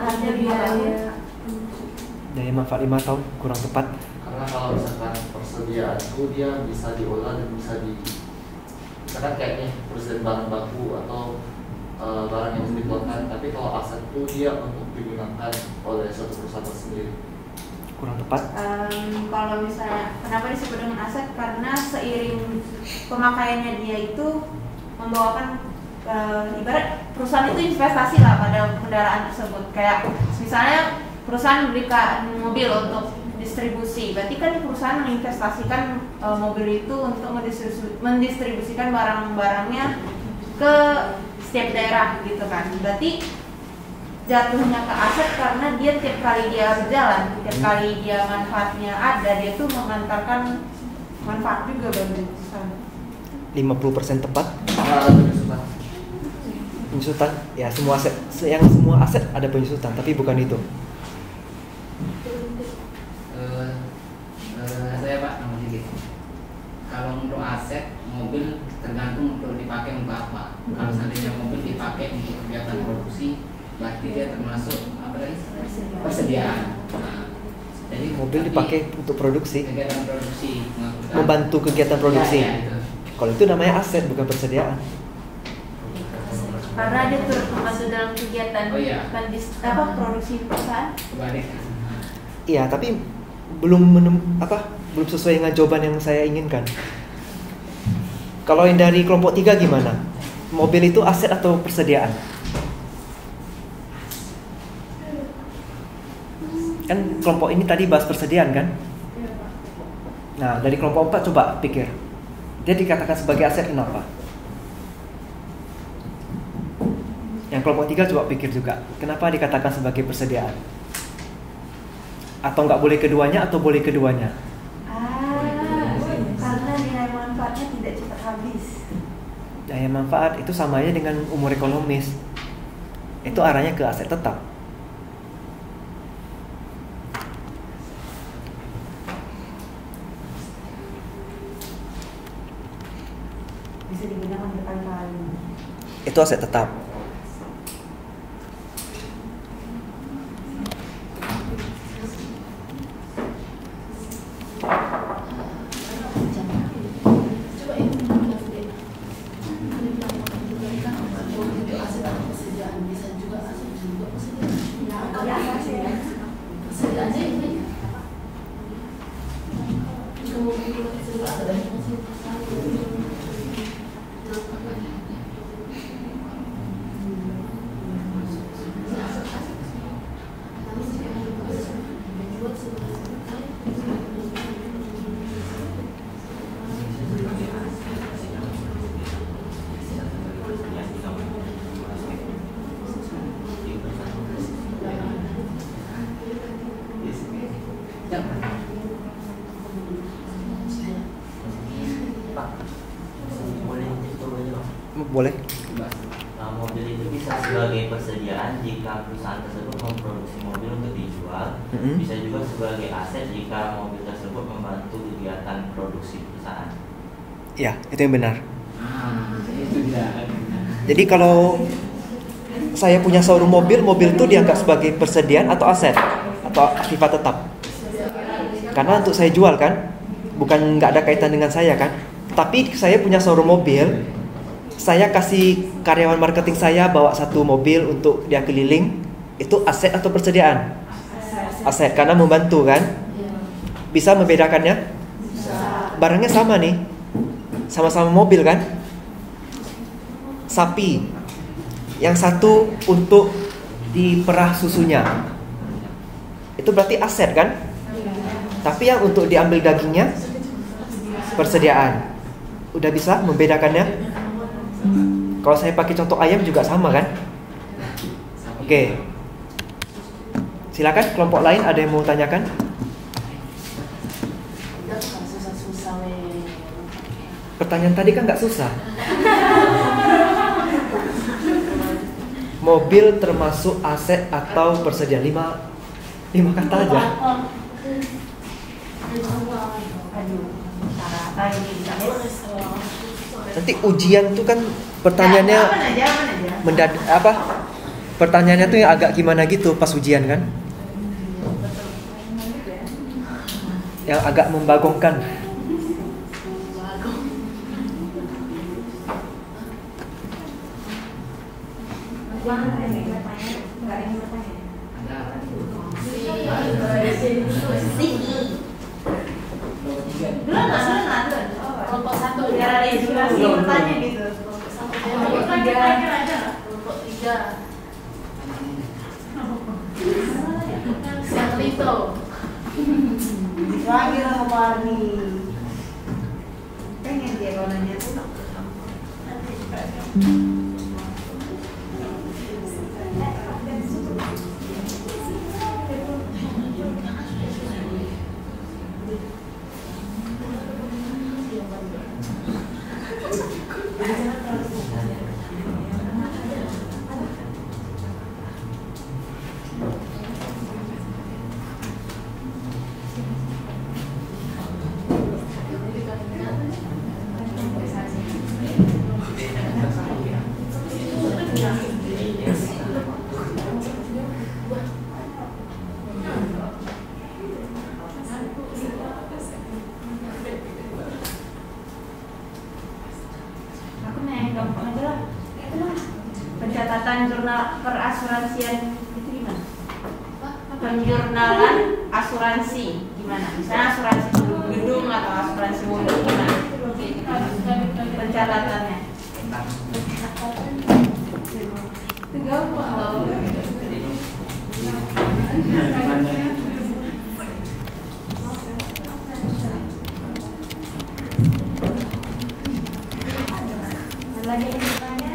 manfaat 5 tahun kurang tepat. Karena kalau misalkan persediaan itu dia bisa diolah dan bisa misalkan kayak nih persediaan bahan baku atau barang yang dikeluarkan, tapi kalau aset itu dia untuk digunakan oleh suatu perusahaan tersendiri. Kurang tepat. Kalau misalnya kenapa disebut dengan aset, karena seiring pemakaiannya dia itu membawakan ibarat perusahaan itu investasi lah pada kendaraan tersebut. Kayak misalnya perusahaan belikan mobil untuk distribusi, berarti kan perusahaan menginvestasikan mobil itu untuk mendistribusikan barang-barangnya ke setiap daerah gitu kan. Berarti jatuhnya ke aset karena dia tiap kali dia berjalan, tiap kali dia manfaatnya ada, dia tuh mengantarkan manfaat juga bagi perusahaan. 50% tepat. Penyusutan, ya semua aset ada penyusutan, tapi bukan itu. Saya Pak, nama sedikit. Kalau untuk aset mobil tergantung untuk dipakai untuk apa. Kalau seandainya mobil dipakai untuk kegiatan produksi, berarti dia termasuk apa tadi? Persediaan. Nah, jadi Mobil dipakai untuk produksi, kegiatan produksi, membantu kegiatan produksi. Ya, itu. Kalau itu namanya aset, bukan persediaan. Karena dia turut masuk dalam kegiatan produksi perusahaan. Kebalik. Iya, tapi belum sesuai dengan jawaban yang saya inginkan. Kalau yang dari kelompok 3 gimana? Mobil itu aset atau persediaan? Kan kelompok ini tadi bahas persediaan kan? Nah, dari kelompok 4 coba pikir. Dia dikatakan sebagai aset kenapa? Yang kelompok 3 coba pikir juga. Kenapa dikatakan sebagai persediaan? Atau nggak boleh keduanya atau boleh keduanya? Karena nilai manfaatnya tidak cepat habis. Daya manfaat itu sama aja dengan umur ekonomis. Itu arahnya ke aset tetap. Bisa digunakan berkali-kali. Itu aset tetap. Boleh. Mobil itu bisa sebagai persediaan jika perusahaan tersebut memproduksi mobil untuk dijual. Bisa juga sebagai aset jika mobil tersebut membantu kegiatan produksi perusahaan. Ya, itu yang benar. Jadi kalau saya punya showroom mobil itu dianggap sebagai persediaan atau aset atau aktiva tetap. Karena untuk saya jual kan, bukan nggak ada kaitan dengan saya kan. Tapi saya punya showroom mobil, saya kasih karyawan marketing saya bawa satu mobil untuk dia keliling, itu aset atau persediaan? Aset, karena membantu kan. Bisa membedakannya? Barangnya sama nih, sama-sama mobil kan. Sapi, yang satu untuk diperah susunya, itu berarti aset kan. Tapi yang untuk diambil dagingnya, persediaan. Udah bisa membedakannya? Kalau saya pakai contoh ayam juga sama kan? Oke. Silakan kelompok lain, ada yang mau tanyakan? Pertanyaan tadi kan nggak susah. Mobil termasuk aset atau persediaan? 5 kata aja. Nanti ujian tuh kan pertanyaannya pertanyaannya tuh yang agak gimana gitu pas ujian kan, yang agak membagongkan. bertanya gitu. Kelompok terakhir aja. Kelompok 3. Satelito. Terakhir sama Barney. Pengen dia kalau nanya tuh. Pencatatan jurnal perasuransian itu gimana? Penjurnalan asuransi gimana? Misalnya asuransi gedung atau asuransi mobil gimana? Pencatatannya. Lagi yang bertanya?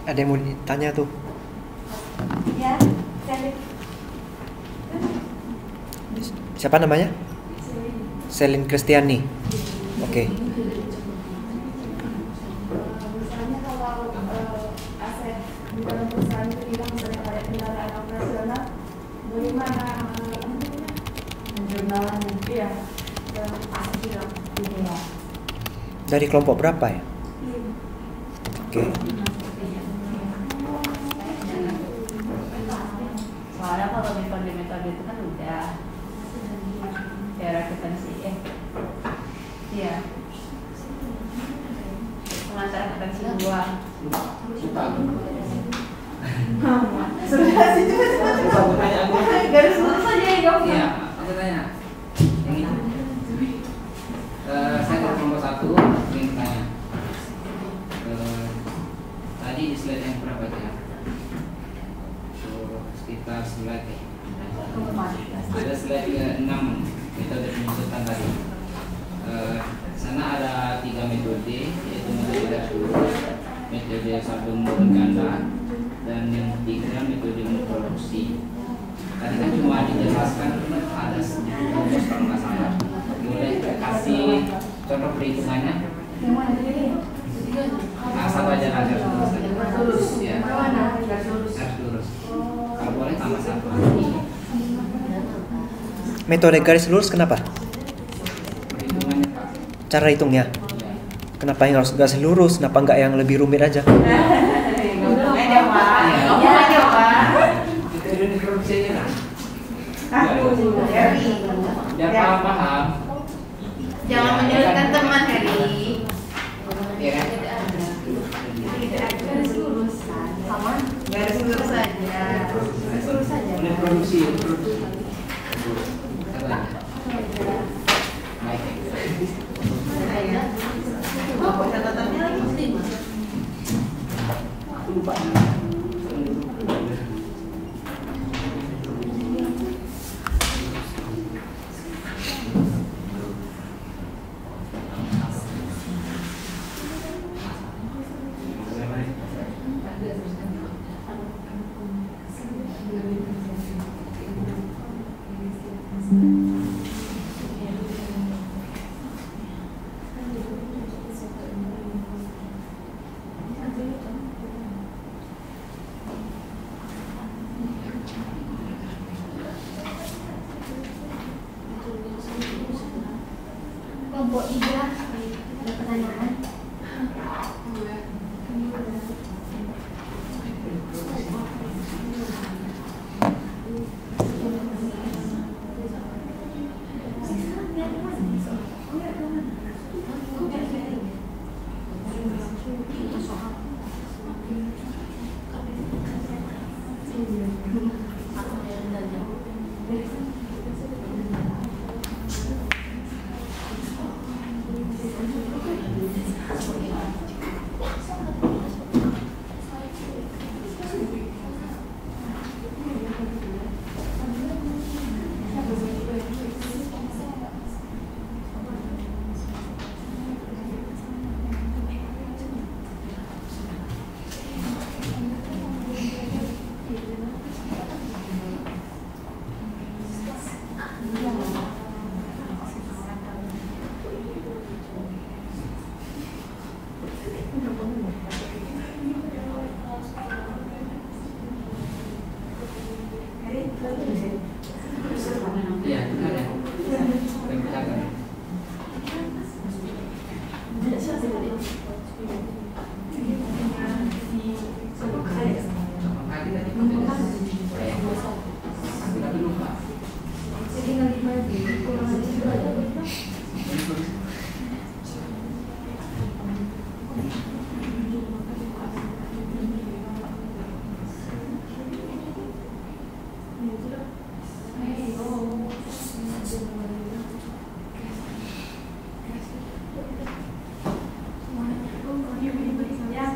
Ada yang mau ditanya tuh? Ya, Siapa namanya? Selin Kristiani. Oke. Misalnya kalau aset di dalam perusahaan itu hilang misalnya kayak kendaraan operasional, bagaimana penjurnalan? Iya, aset hilang. Dari kelompok berapa ya? Oke. soalnya kalau metode-metode itu kan udah cara akuntansi iya pengacara akuntansi 2 sudah sih coba garis lurus aja ya dong. Iya, aku tanya. Yang ini. Saya dari kelompok 1 ingin tanya. Tadi di slide yang berapa ya? Sekitar slide ya. Ada slide ke-6 metode penyusutan tadi. Sana ada 3 metode, yaitu metode garis lurus, metode saldo menurun ganda, dan yang ketiga metode produksi. Tadi kan cuma dijelaskan ada rumus kalau nggak salah. Boleh kasih contoh perhitungannya? Nah, satu aja garis lurus ya. Garis lurus. Kalau boleh tambah satu lagi. Metode garis lurus kenapa? Perhitungannya Pak. Cara hitungnya? Kenapa yang harus garis lurus? Kenapa nggak yang lebih rumit aja? Ngomong aja Pak. Itu di produksi aja lah. Aku Eri. Biar paham. Jangan menyulitkan teman, Heri. Iya kan? Garis lurus sama Garis lurus saja. garis lurus saja. Ini produksi. Oh, catatannya lagi 5. Kelompok 3 ada pertanyaan. Iya, benar ya. Perintahkan. Tapi lupa.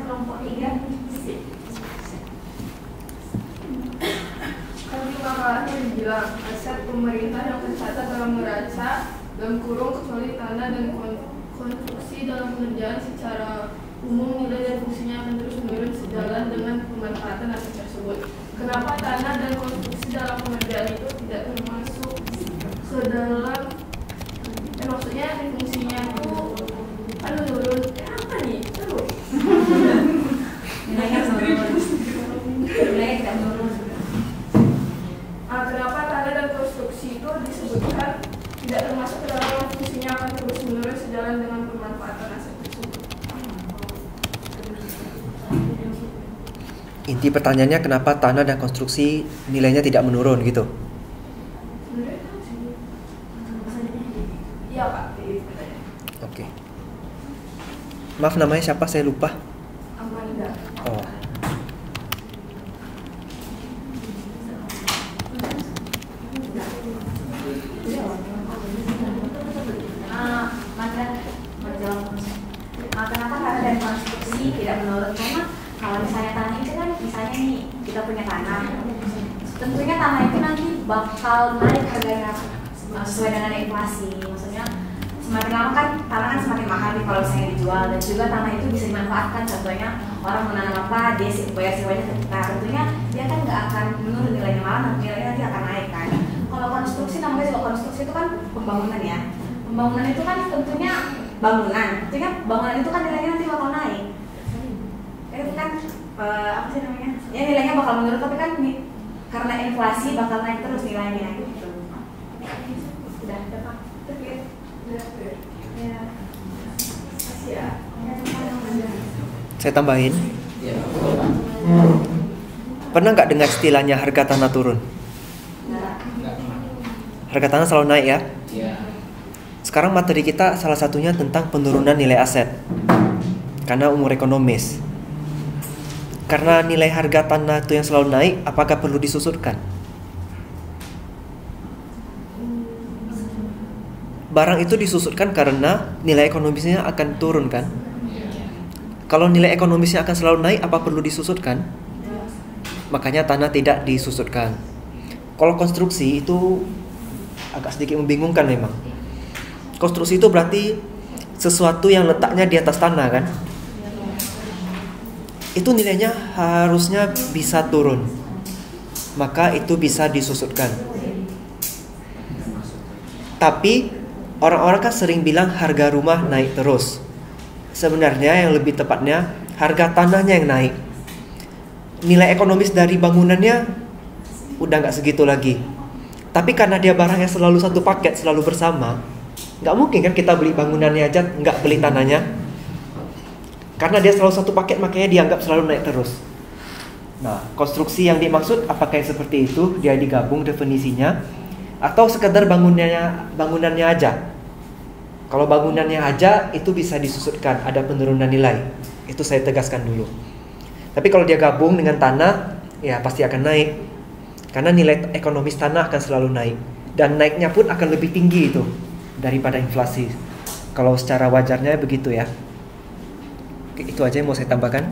Kelompok 3 Kami makalahnya dibilang aset pemerintah yang tercatat dalam neraca dan kurung kecuali tanah dan konstruksi dalam pengerjaan secara umum nilai dan fungsinya akan terus menurun sejalan dengan pemanfaatan aset tersebut. Kenapa tanah dan konstruksi dalam pengerjaan itu tidak termasuk ke dalam maksudnya fungsinya itu menurun apa nih? Terus Nilainya menurun. Nilainya tidak menurun. Kenapa tanah dan konstruksi itu disebutkan tidak termasuk ke dalam fungsinya akan terus menurun sejalan dengan pemanfaatan aset tersebut? Inti pertanyaannya kenapa tanah dan konstruksi nilainya tidak menurun gitu. Iya Pak. Oke. Maaf, namanya siapa? Saya lupa. Amanda. Oh. Kenapa tanah dan konstruksi tidak menurun? Karena kalau misalnya tanah itu kan, misalnya nih kita punya tanah, tentunya tanah itu nanti bakal naik harganya sesuai dengan inflasi. Maksudnya semakin lama kan tanah kan semakin mahal nih kalau misalnya dijual, dan juga tanah itu bisa dimanfaatkan. Contohnya orang menanam apa, dia bayar sewanya ke kita, tentunya dia kan nggak akan menurun nilainya, malah nilainya nanti akan naik kan. Kalau konstruksi, namanya juga konstruksi itu kan pembangunan ya. Pembangunan itu kan tentunya tentunya bangunan itu kan nilainya nanti bakal naik. Itu kan apa sih namanya? Ya nilainya bakal menurun, tapi kan karena inflasi bakal naik terus nilainya gitu. Udah Pak. Ya. Saya tambahin. Iya. Pernah nggak dengar istilahnya harga tanah turun? Enggak pernah. Harga tanah selalu naik ya. Iya. Sekarang materi kita salah satunya tentang penurunan nilai aset karena umur ekonomis. Karena nilai harga tanah itu yang selalu naik, apakah perlu disusutkan? Barang itu disusutkan karena nilai ekonomisnya akan turun kan? Kalau nilai ekonomisnya akan selalu naik, apa perlu disusutkan? Makanya tanah tidak disusutkan. Kalau konstruksi itu agak sedikit membingungkan memang. Konstruksi itu berarti sesuatu yang letaknya di atas tanah kan? Itu nilainya harusnya bisa turun. Maka itu bisa disusutkan. Tapi orang-orang kan sering bilang harga rumah naik terus. Sebenarnya yang lebih tepatnya harga tanahnya yang naik. Nilai ekonomis dari bangunannya udah nggak segitu lagi. Tapi karena dia barangnya selalu satu paket, selalu bersama, nggak mungkin kan kita beli bangunannya aja nggak beli tanahnya. Karena dia selalu satu paket, makanya dianggap selalu naik terus. Nah, konstruksi yang dimaksud apakah yang seperti itu? Dia digabung definisinya, atau sekedar bangunannya aja? Kalau bangunannya aja itu bisa disusutkan, ada penurunan nilai. Itu saya tegaskan dulu. Tapi kalau dia gabung dengan tanah, ya pasti akan naik. Karena nilai ekonomis tanah akan selalu naik. Dan naiknya pun akan lebih tinggi itu daripada inflasi. Kalau secara wajarnya begitu ya. Oke, itu aja yang mau saya tambahkan.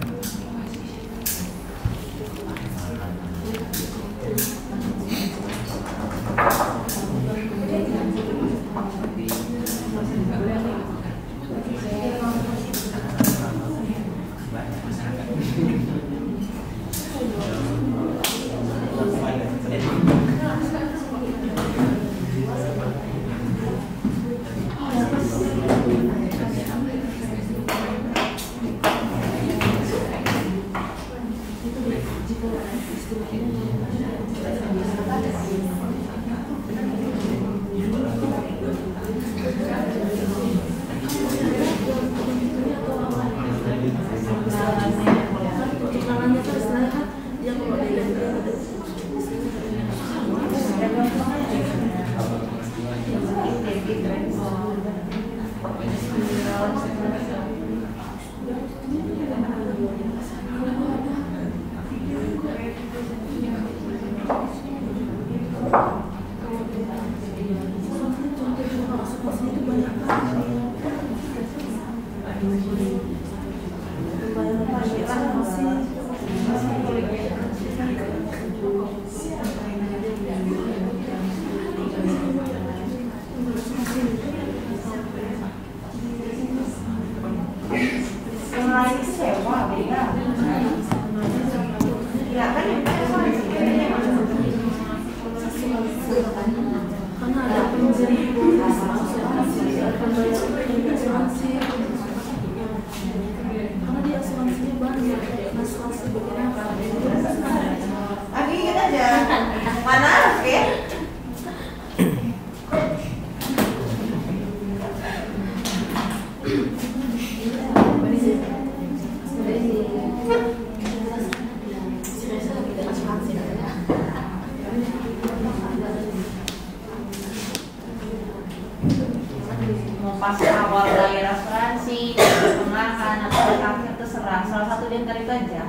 Pas awal bayar asuransi, pertengahan atau di akhir terserah. Salah satu di antara itu aja.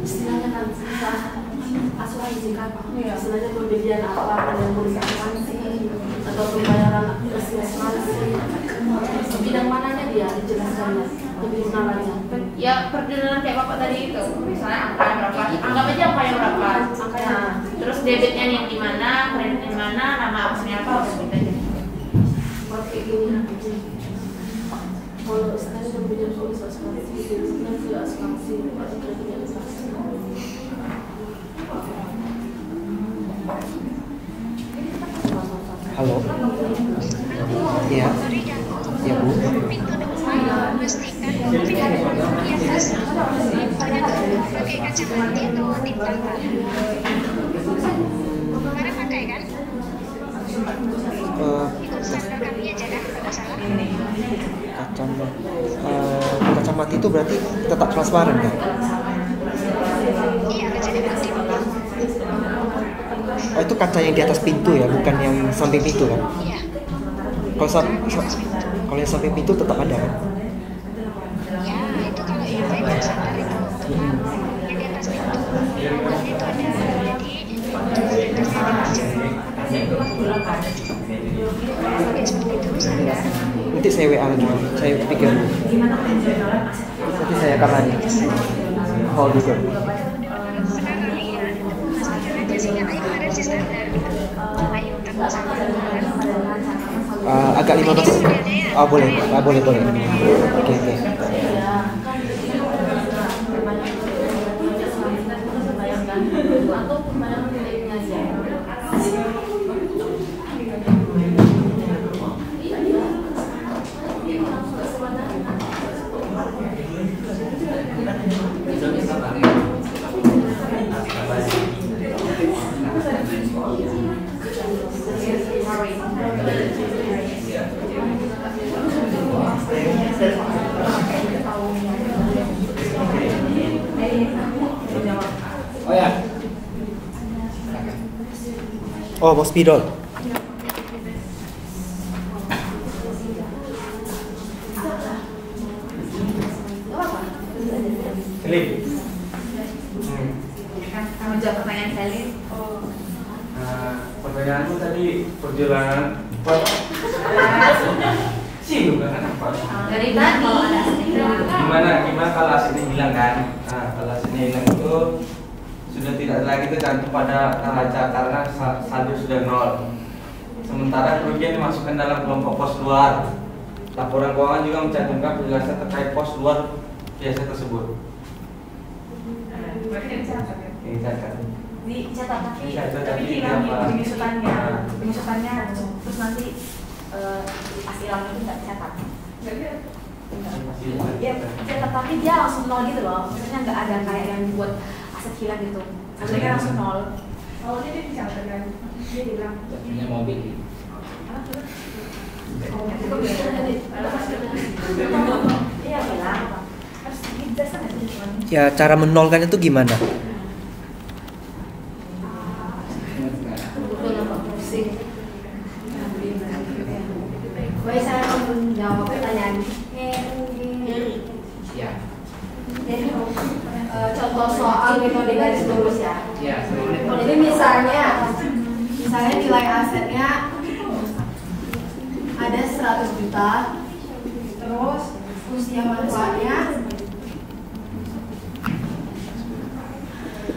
Istilahnya kan asuransi kan, istilahnya pembelian apa yang berusaha asuransi atau pembayaran asuransi. Bidang mananya dia dijelaskan lebih mengenalnya. Ya perjalanan kayak bapak tadi itu, misalnya angka berapa, anggap aja angka yang berapa, nah, terus debitnya yang di mana, kreditnya di mana, nama akunnya apa, udah gitu aja. Buat kayak gini. Kalau istilahnya pembelian polis asuransi, istilahnya tidak asuransi, atau kreditnya asuransi. Halo. Iya. Ya Bu. Pakai kacamata atau tinta Pak? Kemarin pakai kan? Ikut standar kami aja kan, kalau salah. Kacamata itu berarti tetap transparan kan? Iya, kacamata putih Bapak. Oh, itu kaca yang di atas pintu ya, bukan yang samping pintu kan? Iya. Kalau yang samping pintu tetap ada kan? Ya, itu kalau yang lain standar itu. Yang di atas pintu. Itu ada jadi seperti itu standar. Nanti saya WA lagi, saya pikir. Nanti saya akan nanya. Call juga. Agak 15. Boleh. Oke. Oh ya. Oh, mau spidol. Selin. Kamu jawab pertanyaan Selin. Pertanyaanmu tadi perjalanan kan apa? Dari tadi. Gimana kalau asetnya hilang kan? Nah, kalau asetnya hilang itu sudah tidak lagi tergantung pada neraca karena saldo sudah nol. Sementara kerugian dimasukkan dalam kelompok pos luar. Laporan keuangan juga mencantumkan penjelasan terkait pos luar biasa tersebut. Dicatat. Tapi hilang penyusutannya terus nanti pas hilang itu nggak dicatat. Ya, cetak tapi dia langsung nol gitu loh. Maksudnya nggak ada kayak yang buat aset hilang gitu. Asetnya langsung nol. Oh, dia dicatat kan? Dia hilang. Punya mobil. Iya hilang. Harus dijelasin nggak sih? Ya, cara menolkan itu gimana? Boleh saya menjawab pertanyaan? Ya. Jadi contoh soal metode garis lurus ya. Ya. Jadi misalnya nilai asetnya ada 100 juta, terus usia manfaatnya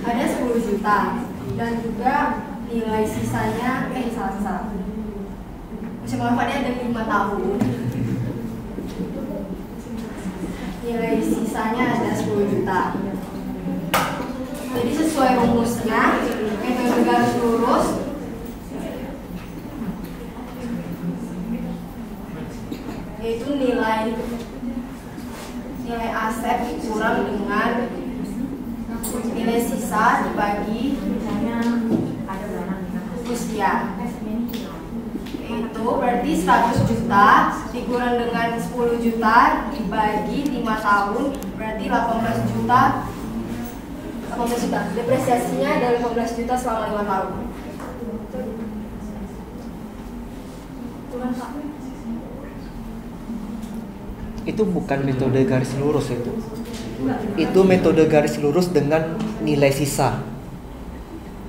ada 10 juta, dan juga nilai sisanya salah. Usia manfaatnya ada 5 tahun. Nilai sisanya ada 10 juta. Jadi sesuai rumusnya, metode garis lurus yaitu nilai aset dikurang dengan nilai sisa dibagi usia. Itu berarti 100 juta dikurang dengan 10 juta dibagi 5 tahun berarti 18 juta. Depresiasinya ada 15 juta selama 5 tahun. Itu bukan metode garis lurus itu. Itu metode garis lurus dengan nilai sisa.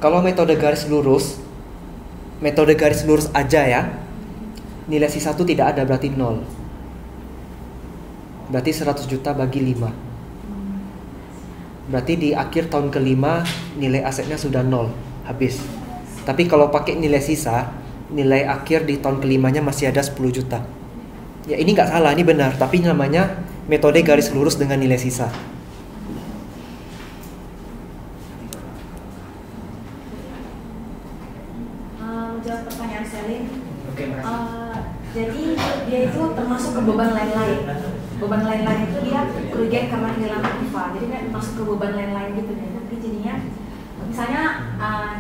Kalau metode garis lurus aja ya, nilai sisa itu tidak ada, berarti 0. Berarti 100 juta bagi 5. Berarti di akhir tahun kelima nilai asetnya sudah 0, habis. Tapi kalau pakai nilai sisa, nilai akhir di tahun kelimanya masih ada 10 juta. Ya ini nggak salah, ini benar. Tapi namanya metode garis lurus dengan nilai sisa. Jawab pertanyaan Selin. Jadi dia itu termasuk ke beban lain-lain. Beban lain-lain itu dia kerugian karena kehilangan aktiva. Jadi dia masuk ke beban lain-lain gitu deh. Nanti jadinya misalnya misalnya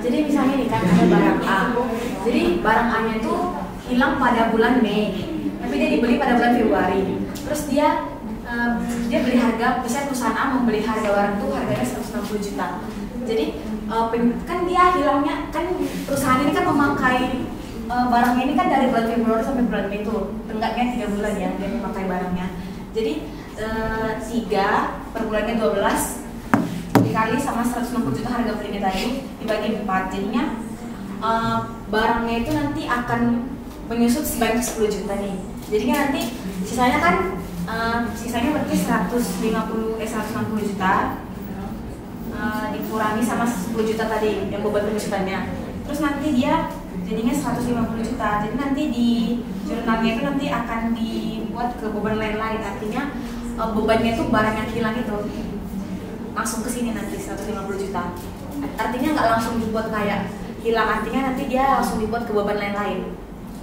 Jadi misalnya nih kan ada barang A. Jadi barang A-nya itu hilang pada bulan Mei, tapi dia dibeli pada bulan Februari. Terus dia beli harga, misalnya perusahaan A membeli harga barang itu harganya 160 juta. Jadi kan dia hilangnya, kan perusahaan ini kan memakai barangnya ini kan dari bulan Februari sampai bulan Mei itu, tenggatnya 3 bulan ya dia memakai barangnya. Jadi 3 per bulannya 12 dikali sama 160 juta harga belinya tadi dibagi 4, jadinya barangnya itu nanti akan menyusut sebanyak 10 juta nih. Jadinya nanti sisanya kan sisanya berarti 160 juta dikurangi sama 10 juta tadi yang beban penyusutannya. Terus nanti dia jadinya 150 juta. Jadi nanti di jurnalnya itu nanti akan dibuat ke beban lain-lain. Artinya bebannya itu barang yang hilang itu langsung ke sini nanti 150 juta. Artinya nggak langsung dibuat kayak hilang, artinya nanti dia langsung dibuat ke beban lain-lain.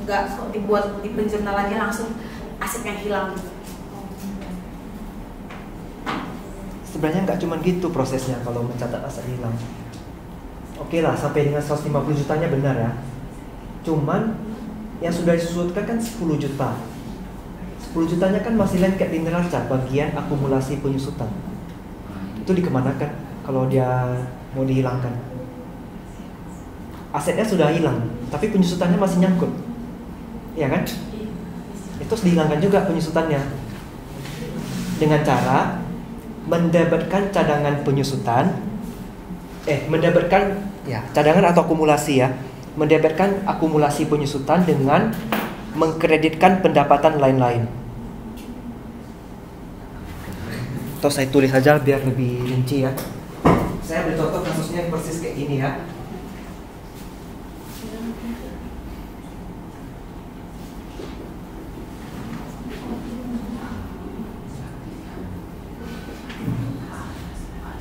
Nggak dibuat di penjurnalannya langsung aset yang hilang. Sebenarnya nggak cuma gitu prosesnya kalau mencatat aset hilang. Oke lah, sampai dengan 150 jutanya benar ya. Cuman yang sudah disusutkan kan 10 juta. 10 jutanya kan masih lengket di neraca bagian akumulasi penyusutan. Itu dikemanakan kalau dia mau dihilangkan? Asetnya sudah hilang, tapi penyusutannya masih nyangkut. Iya kan? Itu harus dihilangkan juga penyusutannya. Dengan cara mendapatkan cadangan penyusutan, mendapatkan ya cadangan atau akumulasi ya, mendapatkan akumulasi penyusutan dengan mengkreditkan pendapatan lain-lain. Atau saya tulis saja biar lebih rinci ya. Saya ambil contoh kasusnya yang persis kayak gini ya.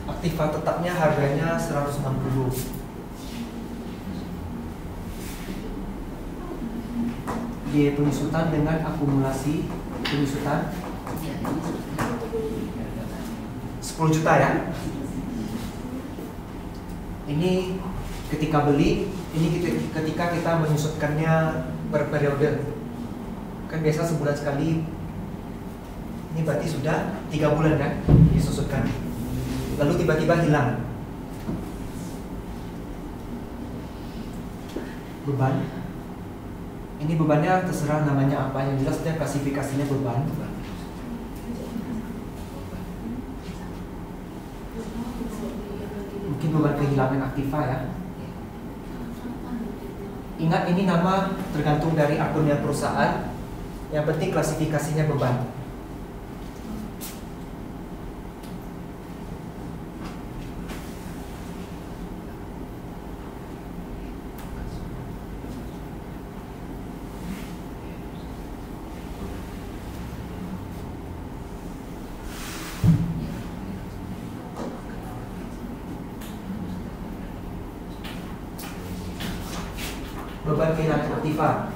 Aktiva tetapnya harganya 160. Biaya penyusutan dengan akumulasi penyusutan 10 juta ya. Ini ketika beli, ini ketika kita menyusutkannya per periode. Kan biasa sebulan sekali. Ini berarti sudah 3 bulan kan disusutkan. Lalu tiba-tiba hilang. Beban. Ini bebannya terserah namanya apa, yang jelas dia klasifikasinya beban. Mungkin beban kehilangan aktiva ya. Ingat ini nama tergantung dari akunnya perusahaan. Yang penting klasifikasinya beban. Beban kehilangan aktiva.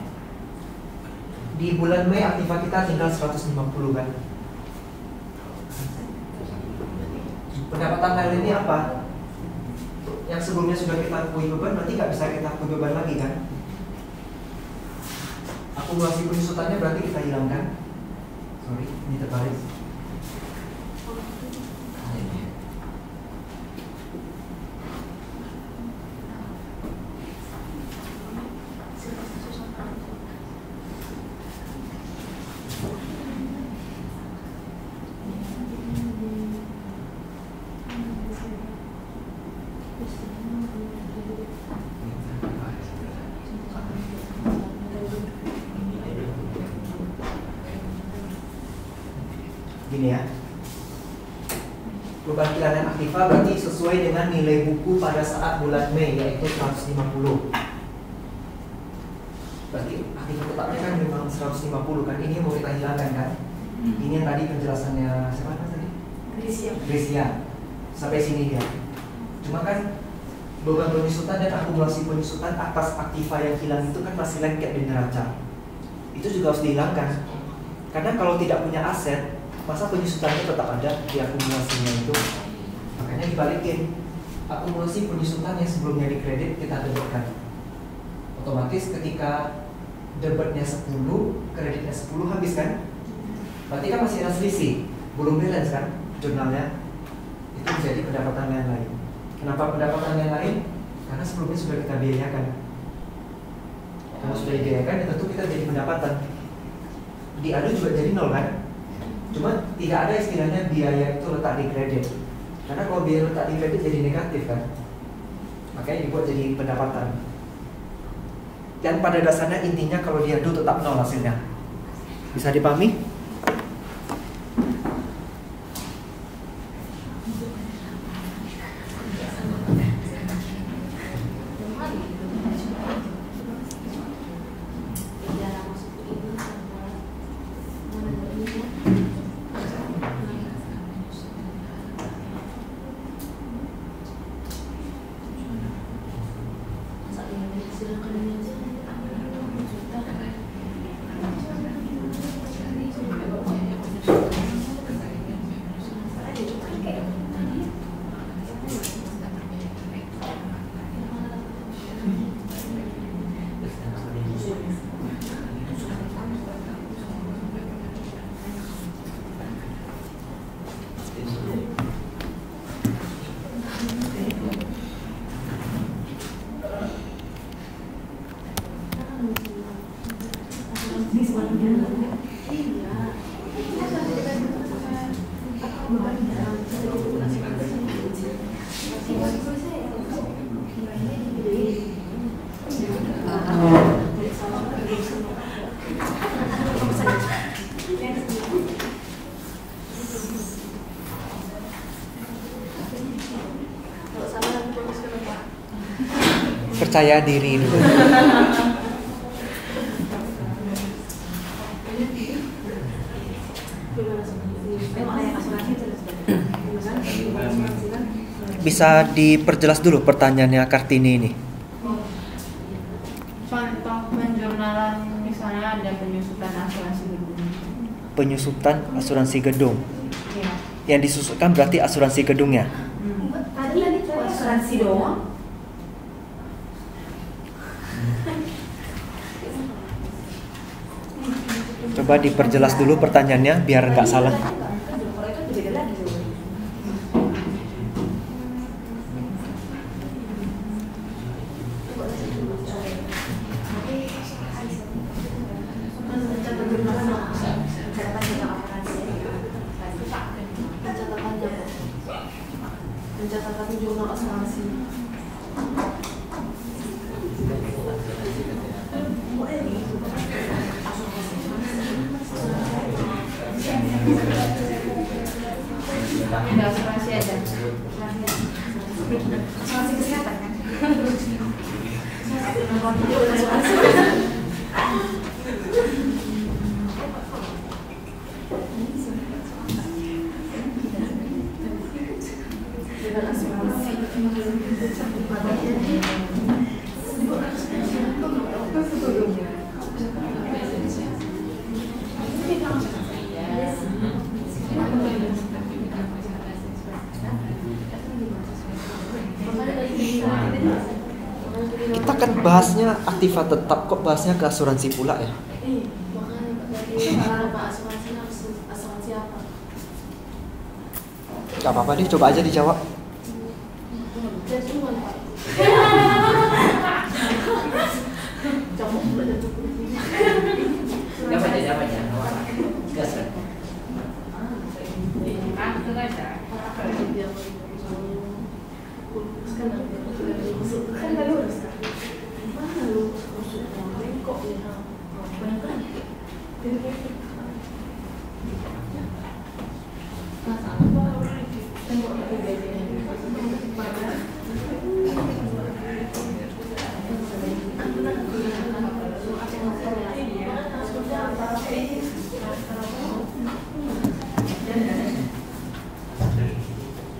Di bulan Mei aktiva kita tinggal 150 kan. Pendapatan lain ini apa? Yang sebelumnya sudah kita akui beban, nanti nggak bisa kita akui beban lagi kan? Akumulasi penyusutannya berarti kita hilangkan. Sorry, ini terbalik. Gini ya, beban kehilangan aktiva berarti sesuai dengan nilai buku pada saat bulan Mei, yaitu 150. Berarti aktiva tetapnya kan memang 150 kan, ini mau kita hilangkan kan. Ini yang tadi penjelasannya siapa tadi? Grisia. Sampai sini dia. Cuma kan beban penyusutan dan akumulasi penyusutan atas aktiva yang hilang itu kan masih lengket di neraca. Itu juga harus dihilangkan. Karena kalau tidak punya aset, masa penyusutannya tetap ada di akumulasinya itu. Makanya dibalikin. akumulasi penyusutan yang sebelumnya dikredit kita debitkan. Otomatis ketika debitnya 10, kreditnya 10 habis kan? Berarti kan masih ada selisih, belum balance kan jurnalnya. Itu menjadi pendapatan yang lain. Kenapa pendapatan yang lain? Karena sebelumnya sudah kita biayakan. Kalau sudah dibiayakan, ya tentu kita jadi pendapatan. Diadu juga jadi 0 kan? Cuma tidak ada istilahnya biaya itu letak di kredit. Karena kalau biaya letak di kredit jadi negatif kan? Makanya dibuat jadi pendapatan. Dan pada dasarnya intinya kalau diadu tetap 0 hasilnya. Bisa dipahami? Percaya diri dulu. Bisa diperjelas dulu pertanyaannya Kartini ini. Contoh penjurnalan misalnya ada penyusutan asuransi gedung. Penyusutan asuransi gedung. Iya. Yang disusutkan berarti asuransi gedungnya. Tadi asuransi doang. Coba diperjelas dulu pertanyaannya biar nggak salah. Pencatatan jurnal asuransi. Ada asuransi ada. Asuransi kesehatan kan? Kita kan bahasnya aktiva tetap, kok bahasnya ke asuransi pula ya? Asuransi apa? Gak apa-apa deh, coba aja dijawab. Jawab aja. Gas. Kan tadi lurus kan? Mana lu kok ya? Beneran?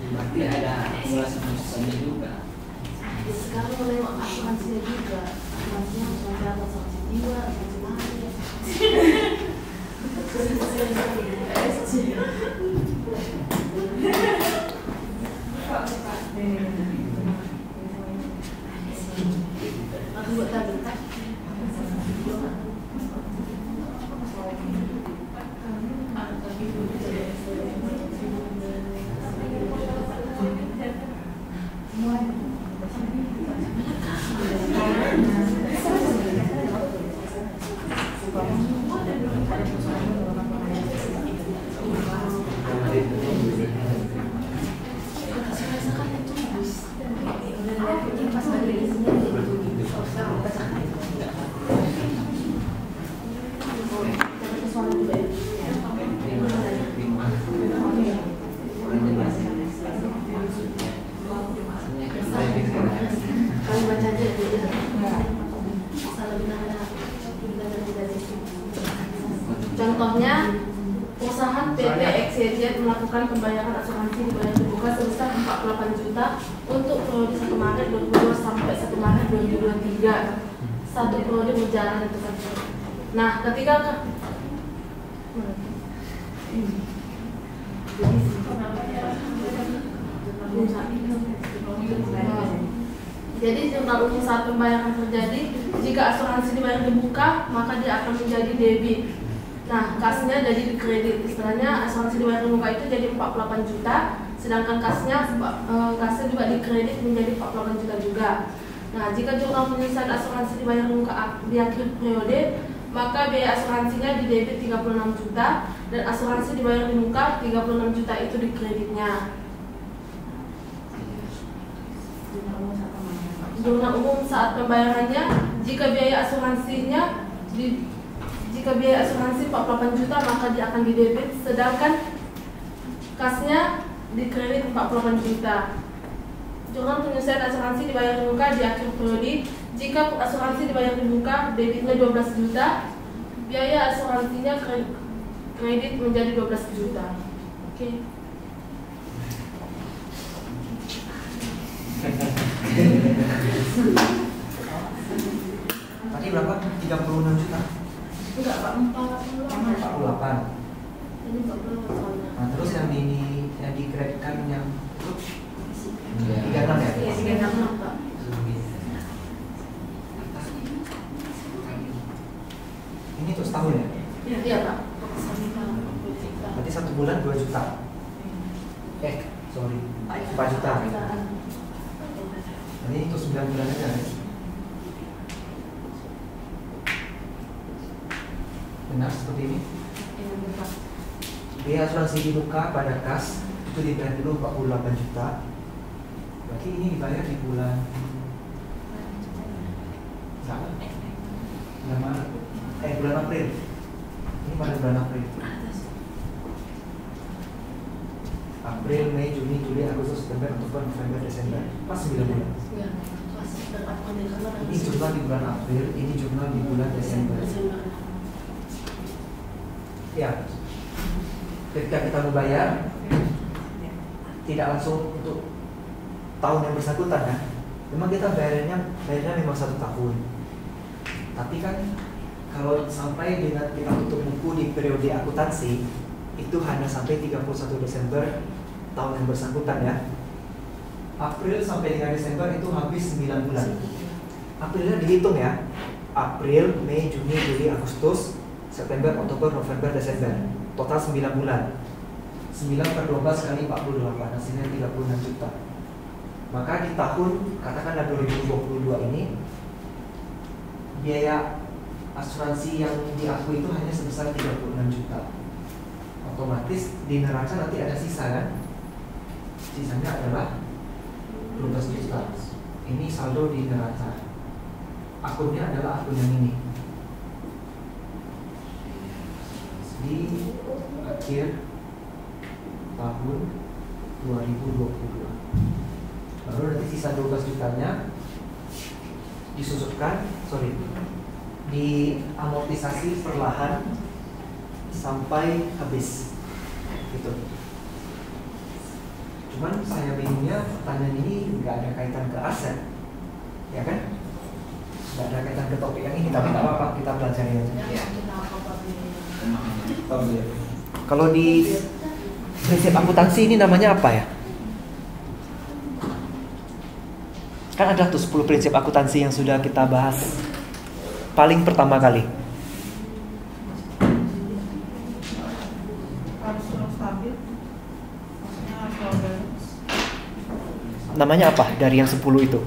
Berarti ada asuransi juga. Sekarang mulai asuransinya juga, asuransinya asuransi apa, asuransi jiwa, asuransi lahir. anggota bentak. Contohnya, perusahaan PT XYZ melakukan pembayaran asuransi di badan terbuka sebesar 48 juta untuk periode 1 Maret 2022 sampai 1 Maret 2023. Satu periode berjalan itu kan. Nah, ketika jadi jurnal umum saat pembayaran terjadi, jika asuransi dibayar dibuka, maka dia akan menjadi debit. Nah, kasnya jadi di kredit. Istilahnya asuransi dibayar di muka itu jadi 48 juta, sedangkan kasnya juga di kredit menjadi 48 juta juga. Nah, jika jurnal penyelesaian asuransi dibayar di muka di akhir periode, maka biaya asuransinya di debit 36 juta dan asuransi dibayar di muka 36 juta itu di kreditnya. Jurnal umum saat pembayarannya, jika biaya asuransi 48 juta maka dia akan di debit, sedangkan kasnya di kredit 48 juta. Jurnal penyelesaian asuransi dibayar di muka di akhir periode, jika asuransi dibayar di muka debitnya 12 juta, biaya asuransinya kredit menjadi 12 juta. Oke. Tadi berapa? 36 juta? Enggak, Pak, 48. Ini 48 soalnya. Nah, terus yang dikreditkan yang 36 ya? Iya, 36, Pak. Ini untuk setahun ya? Iya, Pak. Berarti 1 bulan 2 juta. Sorry, 4 juta. Ini untuk 9 bulan aja ya? Benar seperti ini? Biaya asuransi dibuka pada kas itu dibayar dulu 48 juta. Berarti ini dibayar di bulan bulan April. Ini pada bulan April. April, Mei, Juni, Juli, Agustus, September, Oktober, November, Desember. Pas 9 bulan. Ini jurnal di bulan April, ini jurnal di bulan Desember. Ya, ketika kita membayar tidak langsung untuk tahun yang bersangkutan kan, memang kita bayarnya memang 1 tahun. Tapi kan kalau sampai dengan kita tutup buku di periode akuntansi itu hanya sampai 31 Desember tahun yang bersangkutan ya. April sampai dengan Desember itu habis 9 bulan. Aprilnya dihitung ya. April, Mei, Juni, Juli, Agustus, September, Oktober, November, Desember. Total 9 bulan. 9 per 12 kali 48, hasilnya 36 juta. Maka di tahun, katakanlah 2022 ini, biaya asuransi yang diakui itu hanya sebesar 36 juta. Otomatis di neraca nanti ada sisa kan? Sisanya adalah 12 juta. Ini saldo di neraca. Akunnya adalah akun yang ini. Di akhir tahun 2022. Baru nanti sisa 12 jutanya diamortisasi perlahan sampai habis gitu. Cuman saya bingungnya pertanyaan ini nggak ada kaitan ke aset, ya kan? Nggak ada kaitan ke topik yang ini, tapi nggak apa-apa, kita pelajari aja. Kalau di prinsip akuntansi ini namanya apa ya? Kan ada tuh 10 prinsip akuntansi yang sudah kita bahas paling pertama kali. Harus stabil. Maksudnya harus balance. Namanya apa dari yang 10 itu?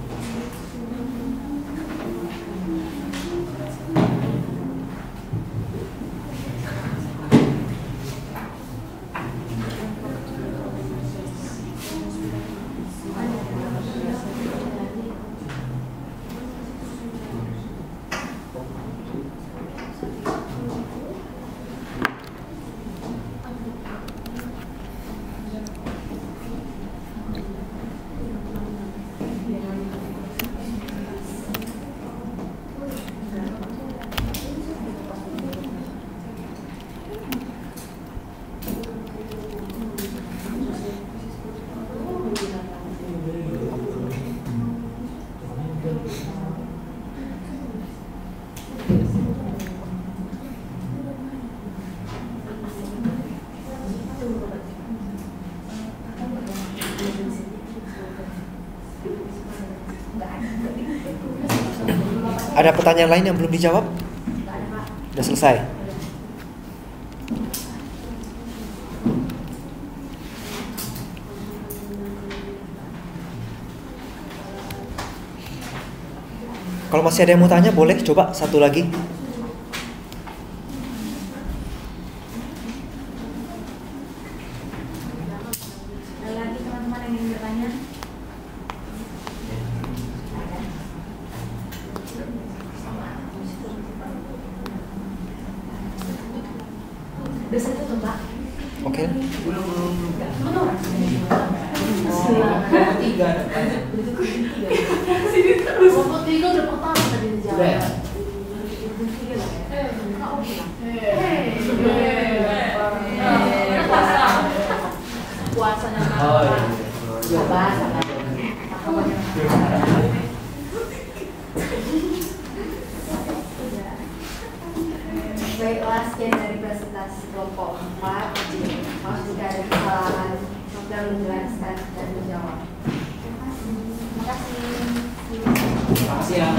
Ada pertanyaan lain yang belum dijawab? Sudah selesai. Kalau masih ada yang mau tanya, boleh coba satu lagi. Ada lagi teman-teman yang ingin bertanya? Biasanya tuh Mbak. Oke. Kelompok 3 udah pertama tadi dijawab. Puasanya Baiklah, sekian dari presentasi kelompok 4. Maaf jika ada kesalahan, semoga menjelaskan dan menjawab. Terima kasih. Terima kasih ya.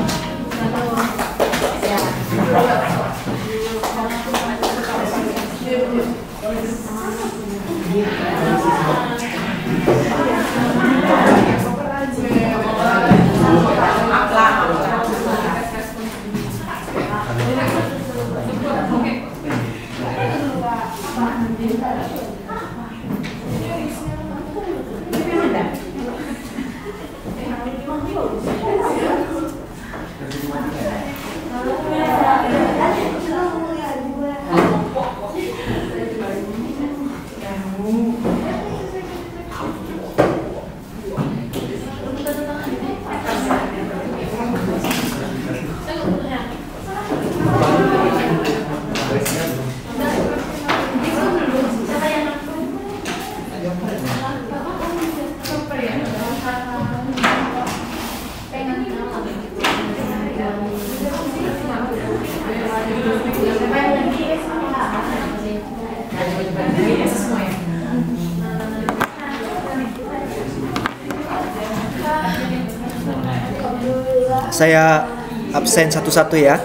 Saya absen satu-satu ya.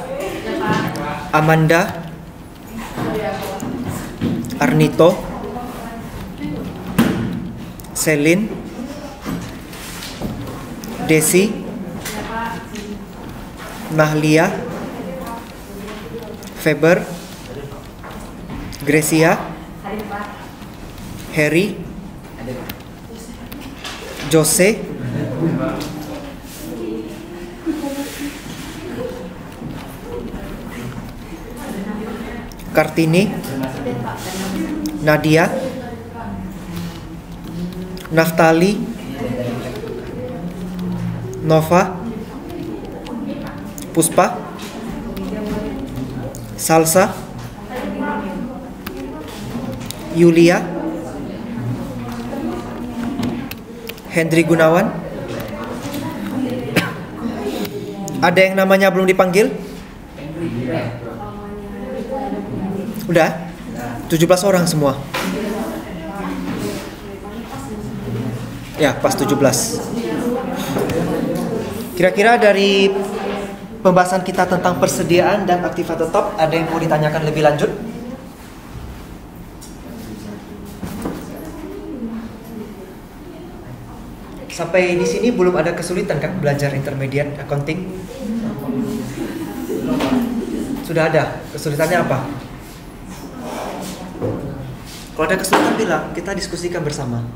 Amanda, Arnito, Selin, Desi, Nahlia, Feber, Gracia, Harry, Jose, Kartini, Nadia, Naftali, Nova, Puspa, Salsa, Yulia, Hendri Gunawan. Ada yang namanya belum dipanggil? Udah? 17 orang semua. Ya, pas 17. Kira-kira dari pembahasan kita tentang persediaan dan aktiva tetap, ada yang mau ditanyakan lebih lanjut? Sampai di sini belum ada kesulitan kan belajar intermediate accounting? Sudah ada. Kesulitannya apa? Kalau ada kesulitan bilang, kita diskusikan bersama.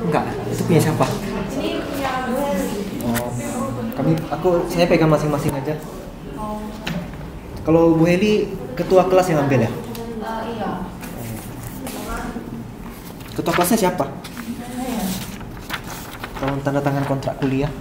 Enggak, itu punya siapa? Oh, saya pegang masing-masing aja. Kalau Bu Heli ketua kelas yang ambil ya? Iya. Ketua kelasnya siapa? Kalau tanda tangan kontrak kuliah?